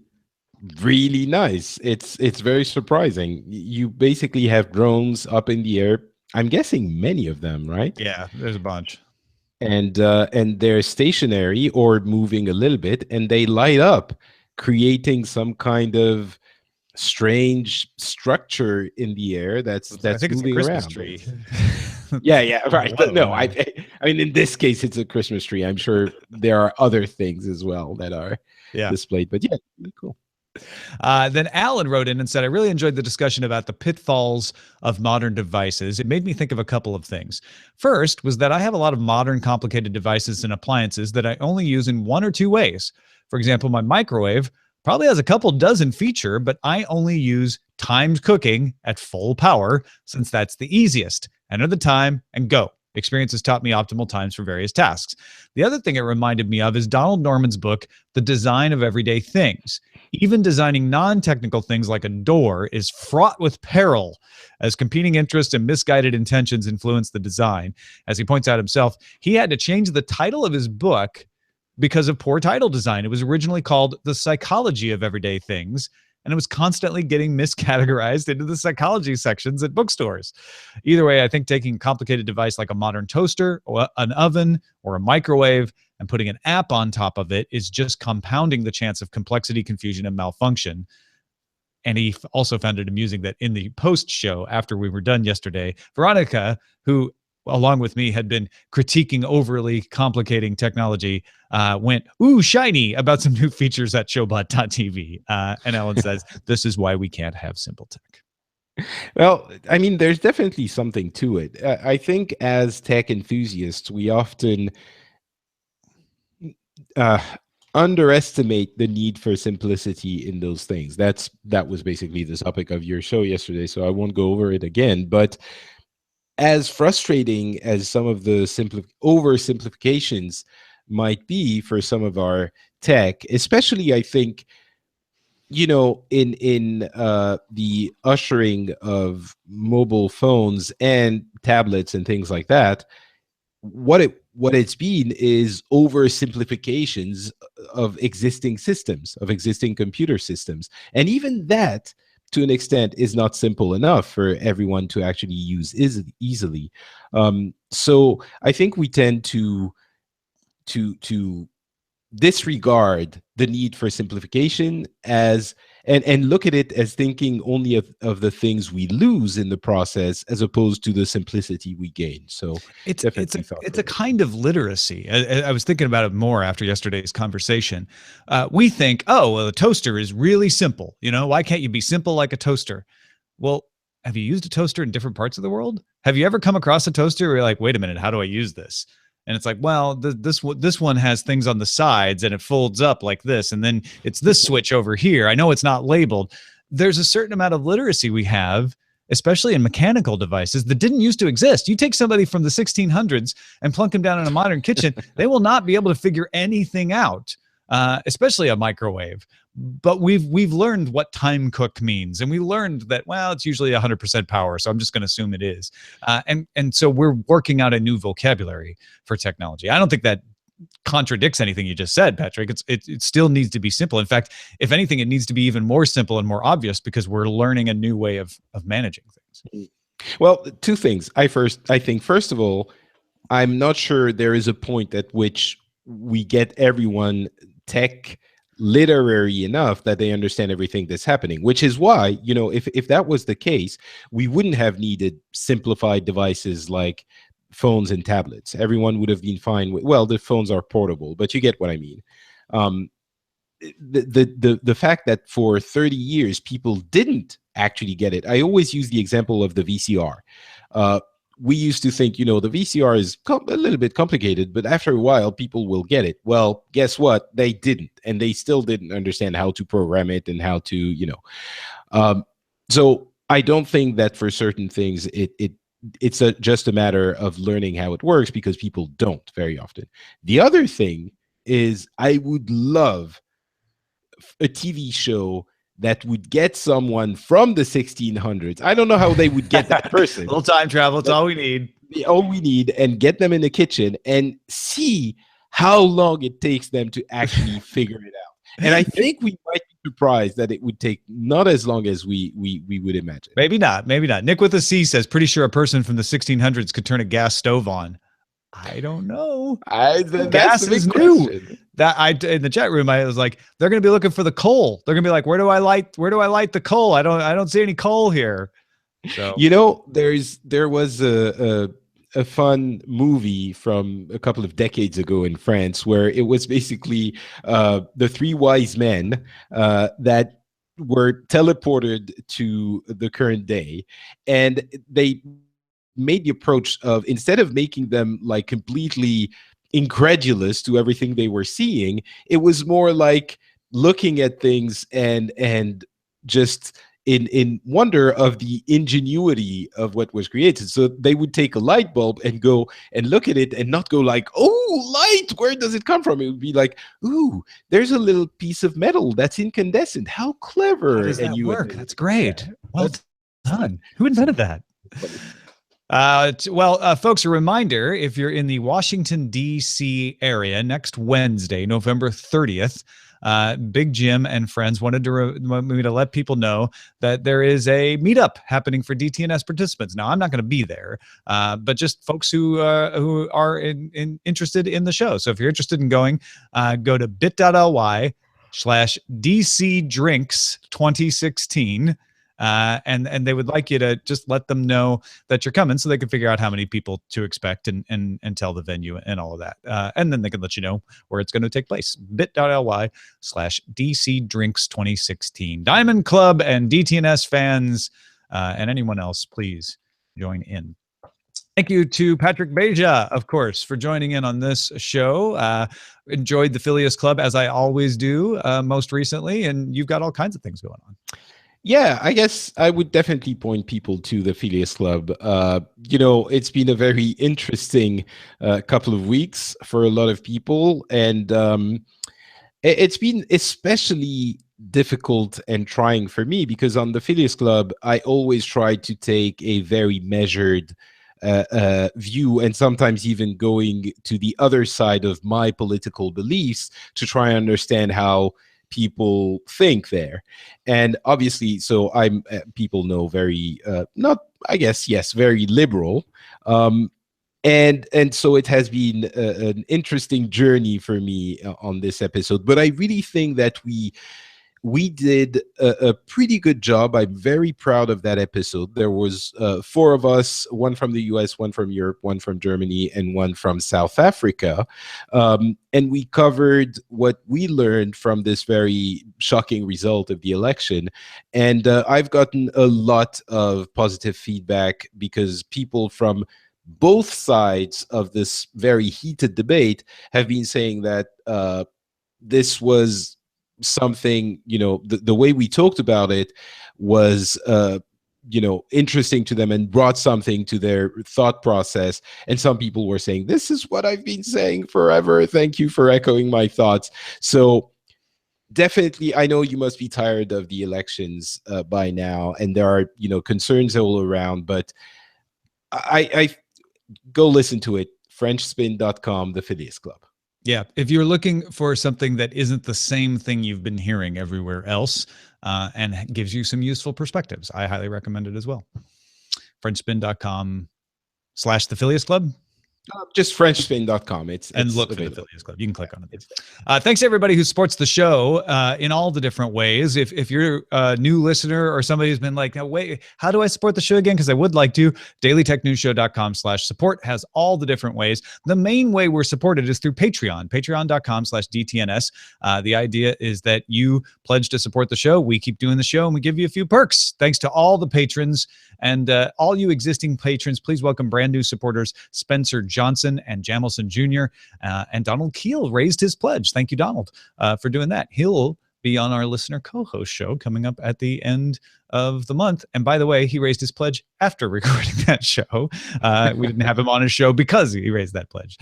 really nice. It's very surprising. You basically have drones up in the air. I'm guessing many of them, right?
Yeah, there's a bunch.
And they're stationary or moving a little bit, and they light up, creating some kind of strange structure in the air that's moving around. Tree. Yeah, right. Whoa. No, I mean, in this case, it's a Christmas tree. I'm sure there are other things as well that are displayed, but yeah, really cool.
Then Alan wrote in and said, I really enjoyed the discussion about the pitfalls of modern devices. It made me think of a couple of things. First was that I have a lot of modern complicated devices and appliances that I only use in one or two ways. For example, my microwave probably has a couple dozen feature, but I only use timed cooking at full power since that's the easiest. Enter the time and go. Experience has taught me optimal times for various tasks. The other thing it reminded me of is Donald Norman's book, The Design of Everyday Things. Even designing non-technical things like a door is fraught with peril, as competing interests and misguided intentions influence the design. As he points out himself, he had to change the title of his book because of poor title design. It was originally called The Psychology of Everyday Things, and it was constantly getting miscategorized into the psychology sections at bookstores. Either way, I think taking a complicated device like a modern toaster or an oven or a microwave and putting an app on top of it is just compounding the chance of complexity, confusion, and malfunction. And he also found it amusing that in the post show, after we were done yesterday, Veronica, who along with me had been critiquing overly complicating technology, went, ooh, shiny, about some new features at showbot.tv. And Ellen says, this is why we can't have simple tech.
Well, I mean, there's definitely something to it. I think as tech enthusiasts, we often underestimate the need for simplicity in those things. That was basically the topic of your show yesterday, so I won't go over it again. But as frustrating as some of the oversimplifications might be for some of our tech, especially I think, in the ushering of mobile phones and tablets and things like that, what it's been is oversimplifications of existing systems, of existing computer systems. And even that, to an extent, is not simple enough for everyone to actually use easily. So I think we tend to disregard the need for simplification as and look at it as thinking only of the things we lose in the process as opposed to the simplicity we gain. So
it's
definitely
a kind of literacy. I was thinking about it more after yesterday's conversation. We think, oh, well, a toaster is really simple. Why can't you be simple like a toaster? Well, have you used a toaster in different parts of the world? Have you ever come across a toaster where you're like, wait a minute, how do I use this? And it's like, well, this one has things on the sides and it folds up like this. And then it's this switch over here. I know it's not labeled. There's a certain amount of literacy we have, especially in mechanical devices, that didn't used to exist. You take somebody from the 1600s and plunk them down in a modern kitchen, they will not be able to figure anything out, especially a microwave. But we've learned what time cook means, and we learned that, well, it's usually 100% power, so I'm just going to assume it is. And so we're working out a new vocabulary for technology. I don't think that contradicts anything you just said, Patrick. It still needs to be simple. In fact, if anything, it needs to be even more simple and more obvious because we're learning a new way of managing things.
Well, two things. I think first of all, I'm not sure there is a point at which we get everyone tech literary enough that they understand everything that's happening, which is why, if that was the case, we wouldn't have needed simplified devices like phones and tablets. Everyone would have been fine with, well, the phones are portable, but you get what I mean. The fact that for 30 years people didn't actually get it. I always use the example of the VCR. We used to think, the VCR is a little bit complicated, but after a while, people will get it. Well, guess what? They didn't, and they still didn't understand how to program it and how to, So I don't think that for certain things, it's just a matter of learning how it works because people don't very often. The other thing is I would love a TV show that would get someone from the 1600s. I don't know how they would get that person.
A little time travel, it's all we need.
All we need, and get them in the kitchen and see how long it takes them to actually figure it out. And I think we might be surprised that it would take not as long as we would imagine.
Maybe not. Nick with a C says, pretty sure a person from the 1600s could turn a gas stove on. I don't know. Gas is new. In the chat room, I was like, they're going to be looking for the coal. They're going to be like, where do I light the coal? I don't see any coal here. So
there was a fun movie from a couple of decades ago in France where it was basically the three wise men that were teleported to the current day, and they made the approach of, instead of making them like completely incredulous to everything they were seeing, it was more like looking at things and just in wonder of the ingenuity of what was created. So they would take a light bulb and go and look at it and not go like, oh, light, where does it come from? It would be like, ooh, there's a little piece of metal that's incandescent. How clever.
How does that work? That's great. Yeah. Well done. Who invented that? Folks, a reminder, if you're in the Washington, D.C. area next Wednesday, November 30th, Big Jim and friends wanted me to let people know that there is a meetup happening for DTNS participants. Now, I'm not going to be there, but just folks who are interested in the show. So if you're interested in going, go to bit.ly/DCDrinks2016. And they would like you to just let them know that you're coming so they can figure out how many people to expect and tell the venue and all of that. And then they can let you know where it's going to take place. bit.ly/DCDrinks2016. Diamond Club and DTNS fans and anyone else, please join in. Thank you to Patrick Beja, of course, for joining in on this show. Enjoyed the Phileas Club, as I always do, most recently, and you've got all kinds of things going on.
Yeah, I guess I would definitely point people to the Phileas Club. It's been a very interesting couple of weeks for a lot of people, and it's been especially difficult and trying for me because on the Phileas Club, I always try to take a very measured view, and sometimes even going to the other side of my political beliefs to try and understand how people think there. And obviously, so I'm people know very very liberal, and so it has been an interesting journey for me on this episode. But I really think that we we did a pretty good job. I'm very proud of that episode. There was 4 of us, one from the US, one from Europe, one from Germany, and one from South Africa. And we covered what we learned from this very shocking result of the election. And I've gotten a lot of positive feedback because people from both sides of this very heated debate have been saying that this was something, the way we talked about it was interesting to them and brought something to their thought process. And some people were saying, this is what I've been saying forever, thank you for echoing my thoughts. So definitely, I know you must be tired of the elections by now, and there are concerns all around, but I go listen to it. Frenchspin.com, the Phileas Club.
Yeah, if you're looking for something that isn't the same thing you've been hearing everywhere else and gives you some useful perspectives, I highly recommend it as well. Frenchspin.com/the Phileas Club.
Just Frenchspin.com.
And look for the Phileas Club. You can click on it. Thanks to everybody who supports the show in all the different ways. If you're a new listener or somebody who's been like, now wait, how do I support the show again? Because I would like to. dailytechnewsshow.com/support has all the different ways. The main way we're supported is through Patreon. Patreon.com/DTNS. The idea is that you pledge to support the show. We keep doing the show and we give you a few perks. Thanks to all the patrons and all you existing patrons. Please welcome brand new supporters, Spencer Johnson and Jamilson Jr. And Donald Keel raised his pledge. Thank you, Donald, for doing that. He'll be on our listener co-host show coming up at the end of the month. And by the way, he raised his pledge after recording that show. We didn't have him on his show because he raised that pledge.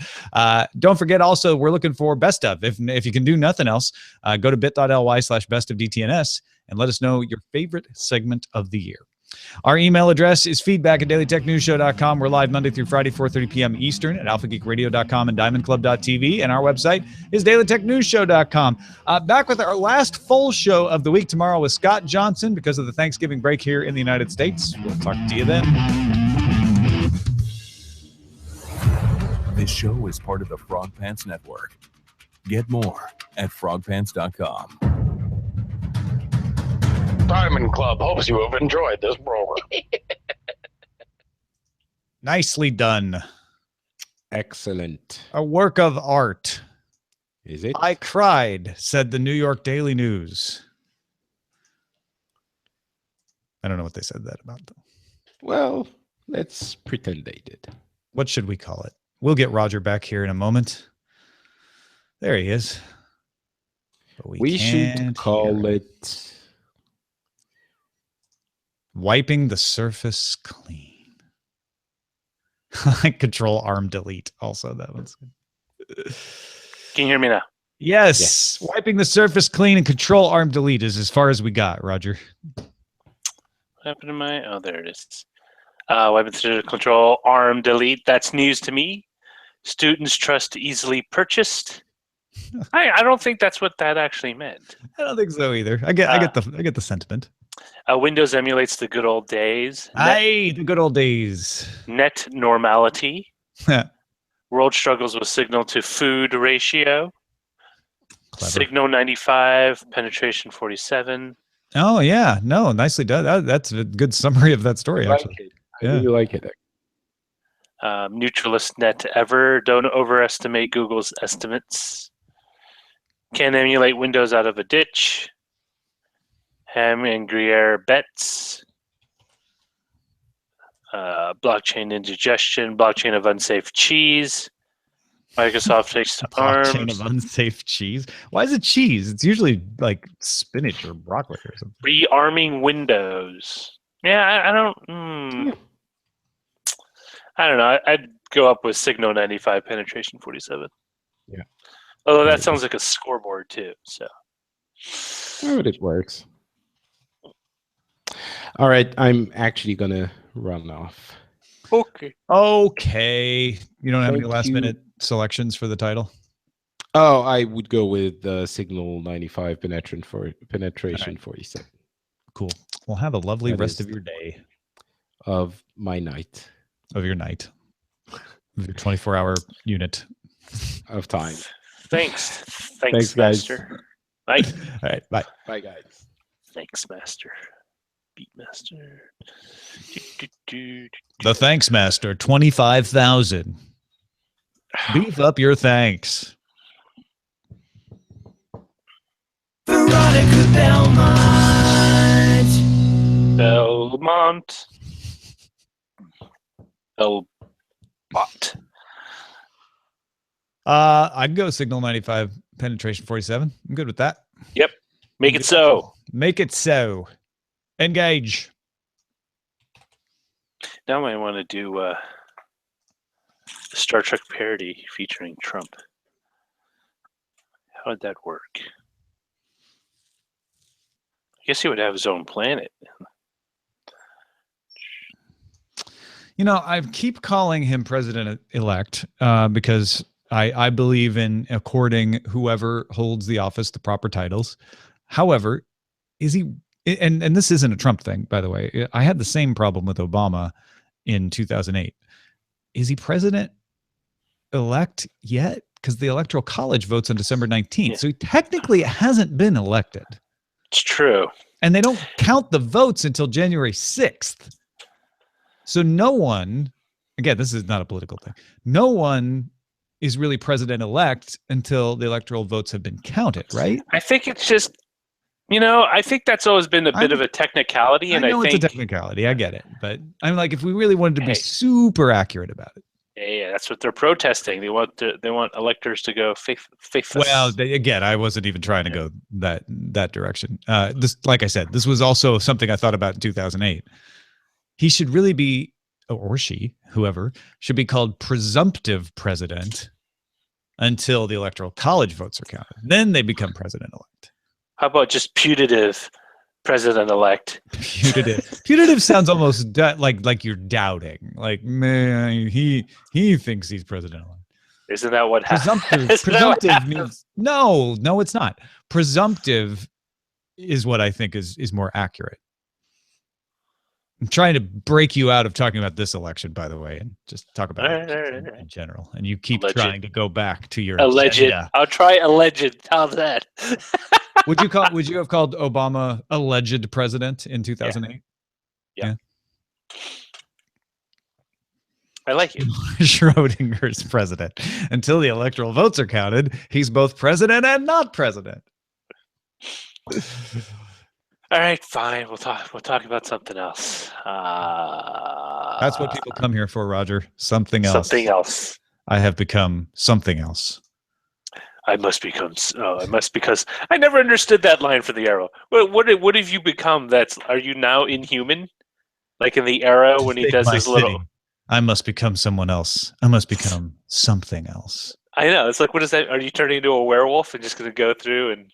Don't forget also, we're looking for best of. If you can do nothing else, go to bit.ly/bestofdtns and let us know your favorite segment of the year. Our email address is feedback@dailytechnewsshow.com. We're live Monday through Friday, 4:30 p.m. Eastern at alphageekradio.com and diamondclub.tv. And our website is dailytechnewsshow.com. Back with our last full show of the week tomorrow with Scott Johnson because of the Thanksgiving break here in the United States. We'll talk to you then.
This show is part of the Frog Pants Network. Get more at frogpants.com.
Diamond Club hopes you have enjoyed this program.
Nicely done.
Excellent.
A work of art.
Is it?
I cried, said the New York Daily News. I don't know what they said that about, though.
Well, let's pretend they did.
What should we call it? We'll get Roger back here in a moment. There he is. But
we should call it
wiping the surface clean. Control Arm Delete. Also, that one's good.
Can you hear me now?
Yes. Wiping the surface clean and Control Arm Delete is as far as we got, Roger.
What happened to my... Oh, there it is. Wiping the surface Control Arm Delete. That's news to me. Students trust easily purchased. I don't think that's what that actually meant.
I don't think so either. I get the sentiment.
Windows emulates the good old days.
The good old days.
Net normality. World struggles with signal to food ratio.
Clever.
Signal 95, penetration 47.
Oh yeah, no, nicely done. That's a good summary of that story. Actually,
I really like it.
Neutralist net ever. Don't overestimate Google's estimates. Can emulate Windows out of a ditch. Ham and Gruyere bets. Blockchain indigestion. Blockchain of unsafe cheese. Microsoft takes to arms.
Blockchain of unsafe cheese. Why is it cheese? It's usually like spinach or broccoli or something.
Rearming Windows. Yeah, I don't. I don't know. I'd go up with Signal 95, penetration 47.
Yeah.
Although that sounds like a scoreboard too. So.
Oh, it works. All right, I'm actually gonna run off.
Okay. You don't have any last minute selections for the title?
Oh, I would go with Signal 95, penetration 47.
Cool. Well, have a lovely rest of your day.
Of my night.
Of your night. Of your 24-hour unit.
Of time.
Thanks,
guys.
Master. Bye.
All right, bye.
Bye, guys.
Thanks, Master. Beatmaster. Do, do.
The Thanks Master, 25,000. Beef up your thanks.
Veronica Belmont.
Belmont. Belmont.
I'd go signal 95, penetration 47. I'm good with that.
Yep. Make it so.
Make it so. Engage.
Now I want to do a Star Trek parody featuring Trump. How would that work? I guess he would have his own planet.
You know, I keep calling him president-elect because I believe in according whoever holds the office the proper titles. However, is he, and this isn't a Trump thing, by the way. I had the same problem with Obama in 2008. Is he president-elect yet? Because the Electoral College votes on December 19th.
Yeah.
So he technically hasn't been elected.
It's true.
And they don't count the votes until January 6th. So no one, again, this is not a political thing. No one is really president-elect until the electoral votes have been counted, right?
I think it's just, I think that's always been a bit of a technicality. And
I know
think
it's a technicality. I get it. But I'm like, if we really wanted to be super accurate about it.
Yeah, that's what they're protesting. They want electors to go faithless.
Well, again, I wasn't even trying to go that direction. This, like I said, this was also something I thought about in 2008. He should really be, or she, whoever, should be called presumptive president until the Electoral College votes are counted. Then they become president-elect.
How about just putative president-elect?
Putative sounds almost like you're doubting. Like, man, he thinks he's president-elect.
Isn't that what
Presumptive, presumptive means no, it's not. Presumptive is what I think is more accurate. I'm trying to break you out of talking about this election, by the way, and just talk about it in general. And you keep trying to go back to your
alleged.
agenda.
I'll try alleged. How's that?
Would you have called Obama alleged president in 2008?
Yeah. I like it.
Schrodinger's president. Until the electoral votes are counted, he's both president and not president.
All right, fine. We'll talk about something else.
That's what people come here for, Roger. Something else.
Something else.
I have become something else.
I must because I never understood that line for the arrow. What have you become? Are you now inhuman? Like in the arrow when he does his little.
I must become someone else. I must become something else.
I know. It's like, what is that? Are you turning into a werewolf and just going to go through and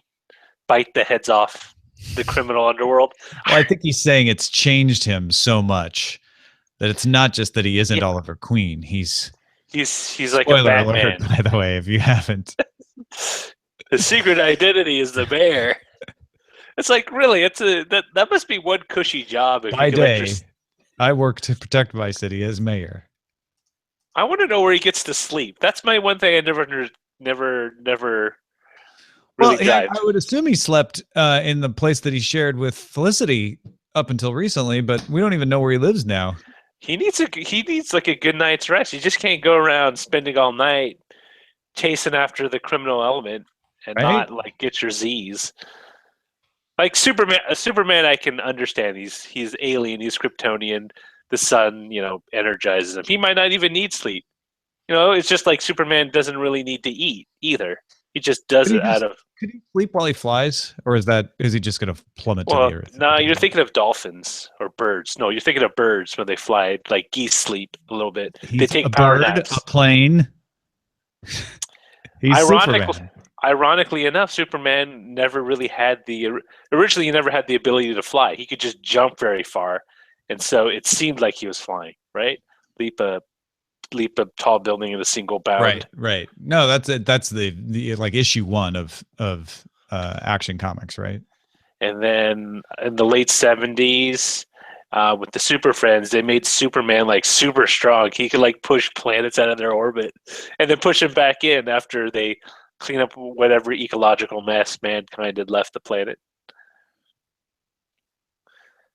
bite the heads off the criminal underworld?
Well, I think he's saying it's changed him so much that it's not just that he isn't Oliver Queen. He's
like a Batman.
Alert, by the way, if you haven't.
The secret identity is the mayor. It's like, really, that must be one cushy job. If
by
you
day, I work to protect my city as mayor.
I want to know where he gets to sleep. That's my one thing I never really
I would assume he slept in the place that he shared with Felicity up until recently, but we don't even know where he lives now.
He needs like a good night's rest. You just can't go around spending all night chasing after the criminal element and not like get your Z's. Like Superman I can understand. He's alien, he's Kryptonian. The sun, energizes him. He might not even need sleep. It's just like Superman doesn't really need to eat either. He just does it out of.
Could he sleep while he flies, or is he just going to plummet to the earth?
No, you're thinking of dolphins or birds. No, you're thinking of birds when they fly. Like geese sleep a little bit. They take power naps.
A plane. He's
Ironically enough, Superman never really had originally he never had the ability to fly. He could just jump very far, and so it seemed like he was flying. Right, leap a tall building in a single bound.
Right. No, that's it. That's the like issue 1 of Action Comics, right?
And then in the late 70s, with the Super Friends, they made Superman like super strong. He could like push planets out of their orbit, and then push them back in after they clean up whatever ecological mess mankind had left the planet.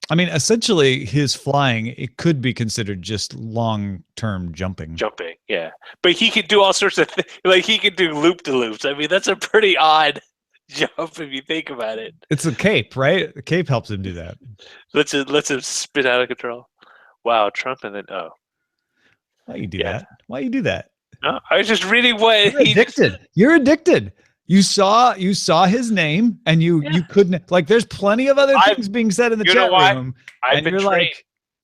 I mean, essentially, his flying, it could be considered just long-term jumping.
Jumping, yeah. But he could do all sorts of things. Like, he could do loop-de-loops. I mean, that's a pretty odd jump if you think about it.
It's a cape, right? The cape helps him do that.
Lets him spin out of control. Wow, Trump and then, oh.
Why you do that? Why you do that?
No, I was just reading what
You're addicted. You're addicted. You saw his name and you couldn't, like, there's plenty of other things being said in the chat room.
I've been trained.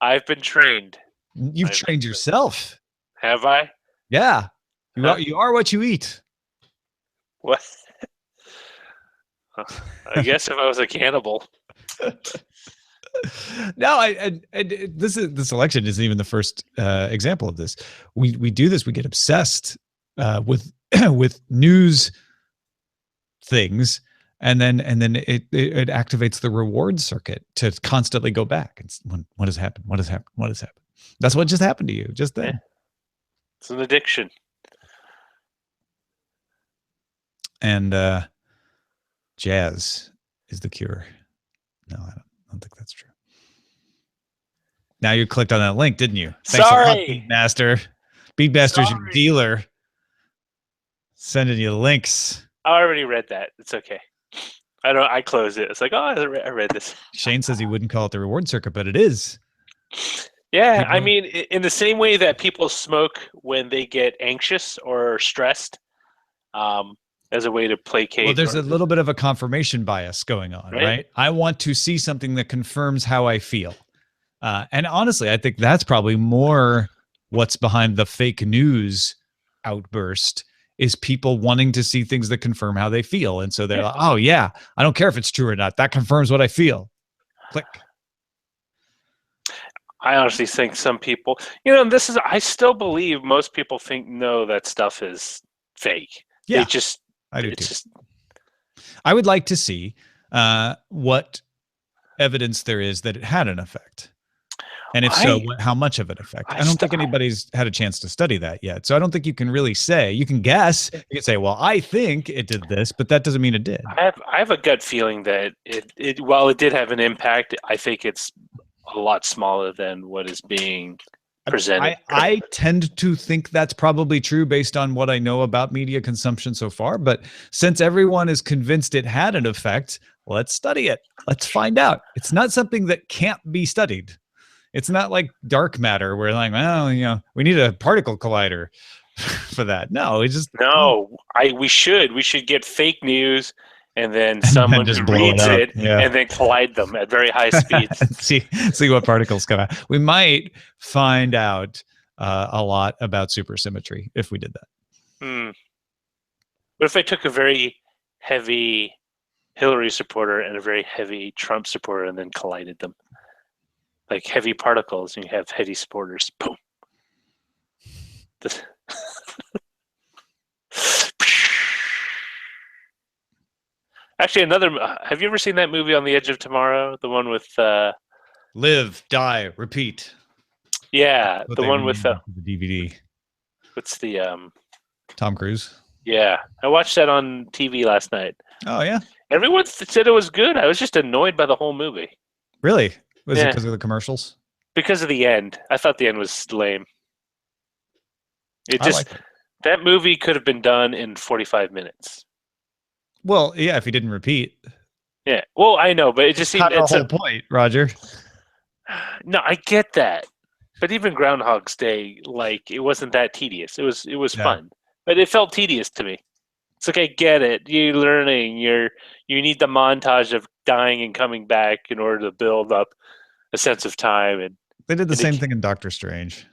I've been trained.
You've trained yourself.
Have I?
Yeah. You are what you eat.
What? I guess if I was a cannibal.
No, this election isn't even the first example of this. We do this. We get obsessed with with news things, and then it activates the reward circuit to constantly go back. It's what has happened? What has happened? What has happened? That's what just happened to you just then.
Yeah. It's an addiction.
And jazz is the cure. No, I don't think that's true. Now you clicked on that link, didn't you? Thanks a lot, Beatmaster. Beatmaster's your dealer. Sending you links.
I already read that. It's okay. I closed it. It's like, oh, I read this.
Shane says he wouldn't call it the reward circuit, but it is.
Yeah, I mean, in the same way that people smoke when they get anxious or stressed, as a way to placate.
Well, there's a little bit of a confirmation bias going on, right? I want to see something that confirms how I feel. And honestly, I think that's probably more what's behind the fake news outburst is people wanting to see things that confirm how they feel. And so they're like, oh yeah, I don't care if it's true or not. That confirms what I feel. Click.
I honestly think some people, I still believe most people think, no, that stuff is fake.
Yeah,
I do too.
I would like to see what evidence there is that it had an effect. And if so, how much of an effect? I don't think anybody's had a chance to study that yet. So I don't think you can really say. You can guess. You can say, well, I think it did this, but that doesn't mean it did.
I have a gut feeling that while it did have an impact, I think it's a lot smaller than what is being presented.
I tend to think that's probably true based on what I know about media consumption so far. But since everyone is convinced it had an effect, let's study it. Let's find out. It's not something that can't be studied. It's not like dark matter where like, well, we need a particle collider for that. No, we should get fake news and then someone just reads it and then collide them at very high speeds. see what particles come out. We might find out a lot about supersymmetry if we did that.
What if I took a very heavy Hillary supporter and a very heavy Trump supporter and then collided them? Like heavy particles, and you have heavy supporters. Boom. Actually, have you ever seen that movie On the Edge of Tomorrow? The one with
Live, Die, Repeat.
Yeah, the one with
the DVD.
What's the
Tom Cruise?
Yeah, I watched that on TV last night.
Oh yeah.
Everyone said it was good. I was just annoyed by the whole movie.
Really? Was it because of the commercials?
Because of the end. I thought the end was lame. That movie could have been done in 45 minutes.
Well, yeah, if he didn't repeat.
Yeah. Well, I know, but it just seemed
the whole point, Roger.
No, I get that. But even Groundhog's Day, like, it wasn't that tedious. It was fun. But it felt tedious to me. It's like, I get it. You're learning. You need the montage of dying and coming back in order to build up a sense of time. And
they did the same thing in Doctor Strange.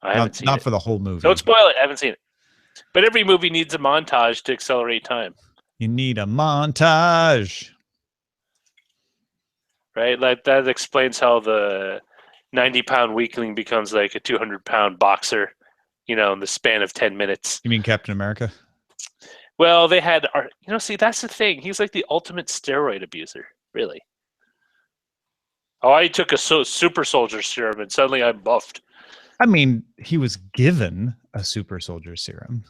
I haven't seen it.
Not for the whole movie.
Don't spoil it. I haven't seen it. But every movie needs a montage to accelerate time.
You need a montage.
Right? Like that explains how the 90-pound weakling becomes like a 200-pound boxer, in the span of 10 minutes.
You mean Captain America?
Well, they had, see, that's the thing. He's like the ultimate steroid abuser, really. Oh, I took a super soldier serum and suddenly I'm buffed.
I mean, he was given a super soldier serum.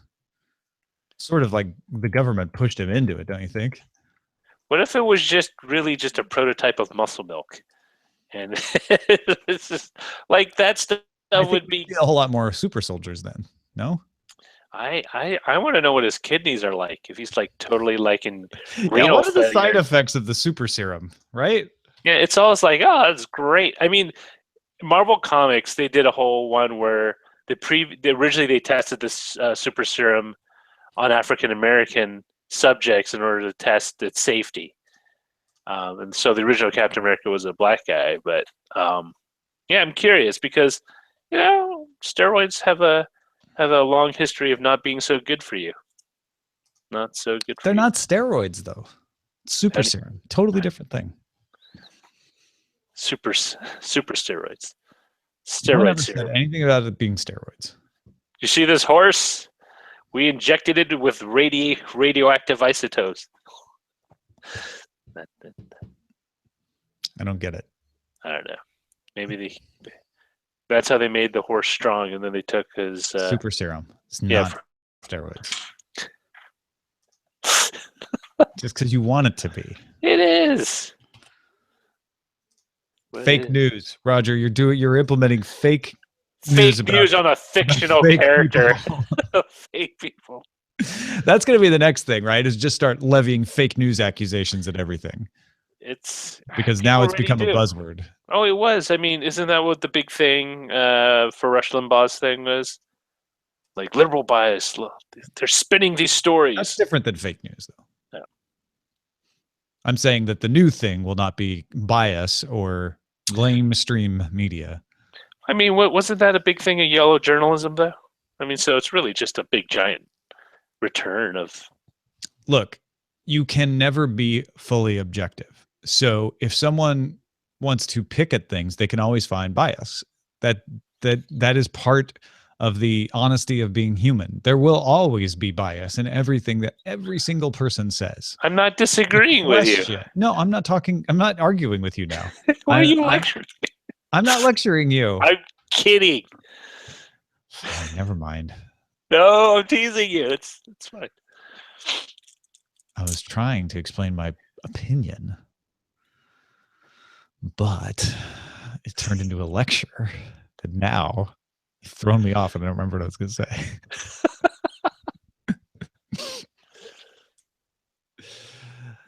sort of like the government pushed him into it, don't you think?
What if it was just really just a prototype of muscle milk? And it's just like that stuff would be
a whole lot more super soldiers then. No?
I want to know what his kidneys are like. If he's like totally like in renal
Yeah, what are the
failure.
side effects of the super serum, right?
Yeah, it's always like, oh, that's great. I mean, Marvel Comics, they did a whole one where originally they tested this super serum on African American subjects in order to test its safety. And so the original Captain America was a black guy, but yeah, I'm curious because steroids have a long history of not being so good for you. Not so good.
They're not steroids though. Super serum, totally different thing.
Super steroids.
No one
Steroid
ever said
serum.
anything about it being steroids.
You see this horse? We injected it with radioactive isotopes.
I don't get it.
I don't know. Maybe that's how they made the horse strong, and then they took his
super serum. It's not steroids. Just because you want it to be.
It is.
Fake news, Roger. You're implementing fake
news on a fictional character. Fake people.
That's going to be the next thing, right? Is just start levying fake news accusations at everything.
It's
because now it's become a buzzword.
Oh, it was. I mean, isn't that what the big thing for Rush Limbaugh's thing was? Like liberal bias. They're spinning these stories.
That's different than fake news, though.
No.
I'm saying that the new thing will not be bias or lamestream media.
I mean, wasn't that a big thing in yellow journalism, though? I mean, so it's really just a big, giant return of...
Look, you can never be fully objective. So if someone wants to pick at things, they can always find bias. That is part of the honesty of being human. There will always be bias in everything that every single person says.
I'm not disagreeing with you.
No, I'm not arguing with you now.
Why are you lecturing me?
I'm not lecturing you.
I'm kidding.
Oh, never mind.
No, I'm teasing you. It's fine.
I was trying to explain my opinion, but it turned into a lecture. And now you've thrown me off and I don't remember what I was going to say.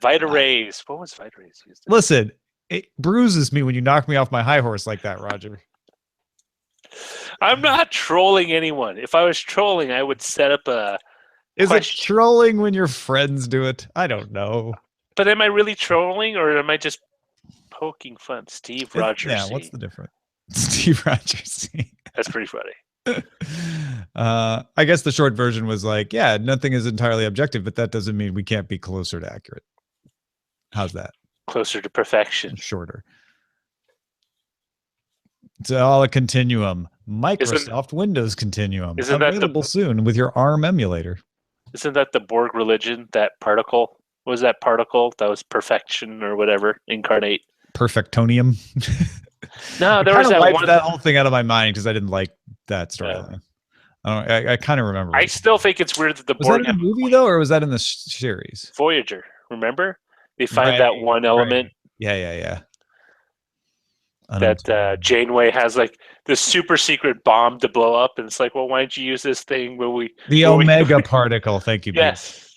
Vita rays. What was Vita rays used?
Listen, it bruises me when you knock me off my high horse like that, Roger.
I'm not trolling anyone. If I was trolling, I would set up a
Is it trolling when your friends do it? I don't know.
But am I really trolling or am I just poking fun? Steve Rogers.
Yeah, what's the difference? Steve Rogers.
That's pretty funny.
I guess the short version was like, yeah, nothing is entirely objective, but that doesn't mean we can't be closer to accurate. How's that?
Closer to perfection.
Shorter. It's all a continuum. Microsoft Windows continuum.
Isn't
available soon with your ARM emulator.
Isn't that the Borg religion? That particle? What was that particle? That was perfection or whatever. Incarnate.
Perfectonium.
No, there was
that whole thing out of my mind because I didn't like that storyline. I kind of remember.
I still think it's weird that the
was
Borg
that in the movie though, or was that in the series?
Voyager. Remember? They find that one element.
Yeah.
That Janeway has like this super secret bomb to blow up, and it's like, well, why don't you use this thing where we
Omega particle? Thank you.
Yes.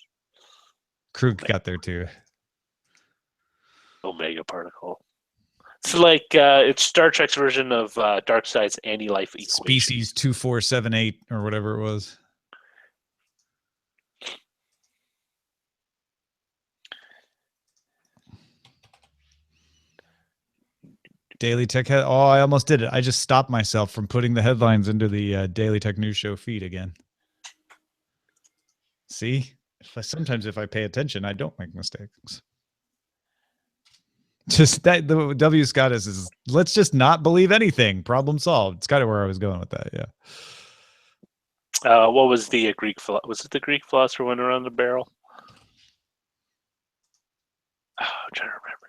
Krug got there too.
Omega particle. It's like it's Star Trek's version of Darkseid's anti-life equation.
Species 2478 or whatever it was. Daily Tech. Oh, I almost did it. I just stopped myself from putting the headlines into the Daily Tech News Show feed again. See? Sometimes if I pay attention, I don't make mistakes. Just that the W Scott is let's just not believe anything. Problem solved. It's kind of where I was going with that. Yeah.
What was the Greek? Was it the Greek philosopher went around the barrel? Oh, I'm trying to remember.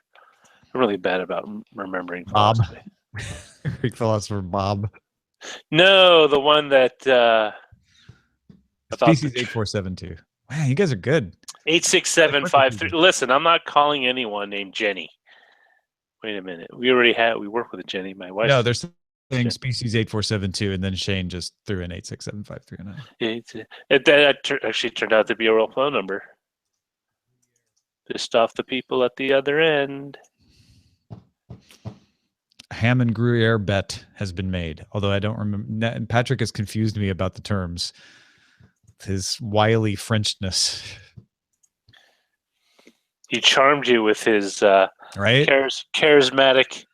I'm really bad about remembering.
Bob. Greek philosopher Bob.
No, the one that
Species 8472. Man, you guys are good.
86753. Listen, I'm not calling anyone named Jenny. Wait a minute. We work with a Jenny. My wife.
No, there's saying species 8472, and then Shane just threw in 8675309.
That actually turned out to be a real phone number. Pissed off the people at the other end.
Ham and Gruyere bet has been made, although I don't remember. Patrick has confused me about the terms. His wily Frenchness.
He charmed you with his
right?
charismatic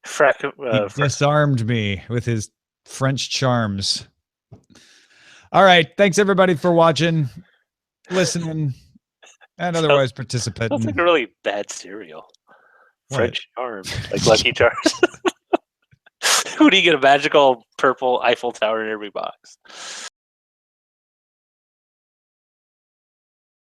he disarmed me with his French charms. All right. Thanks, everybody, for watching, listening, and otherwise participating.
That's like a really bad cereal.
What?
French charms, like Lucky Charms. Who do you get a magical purple Eiffel Tower in every box?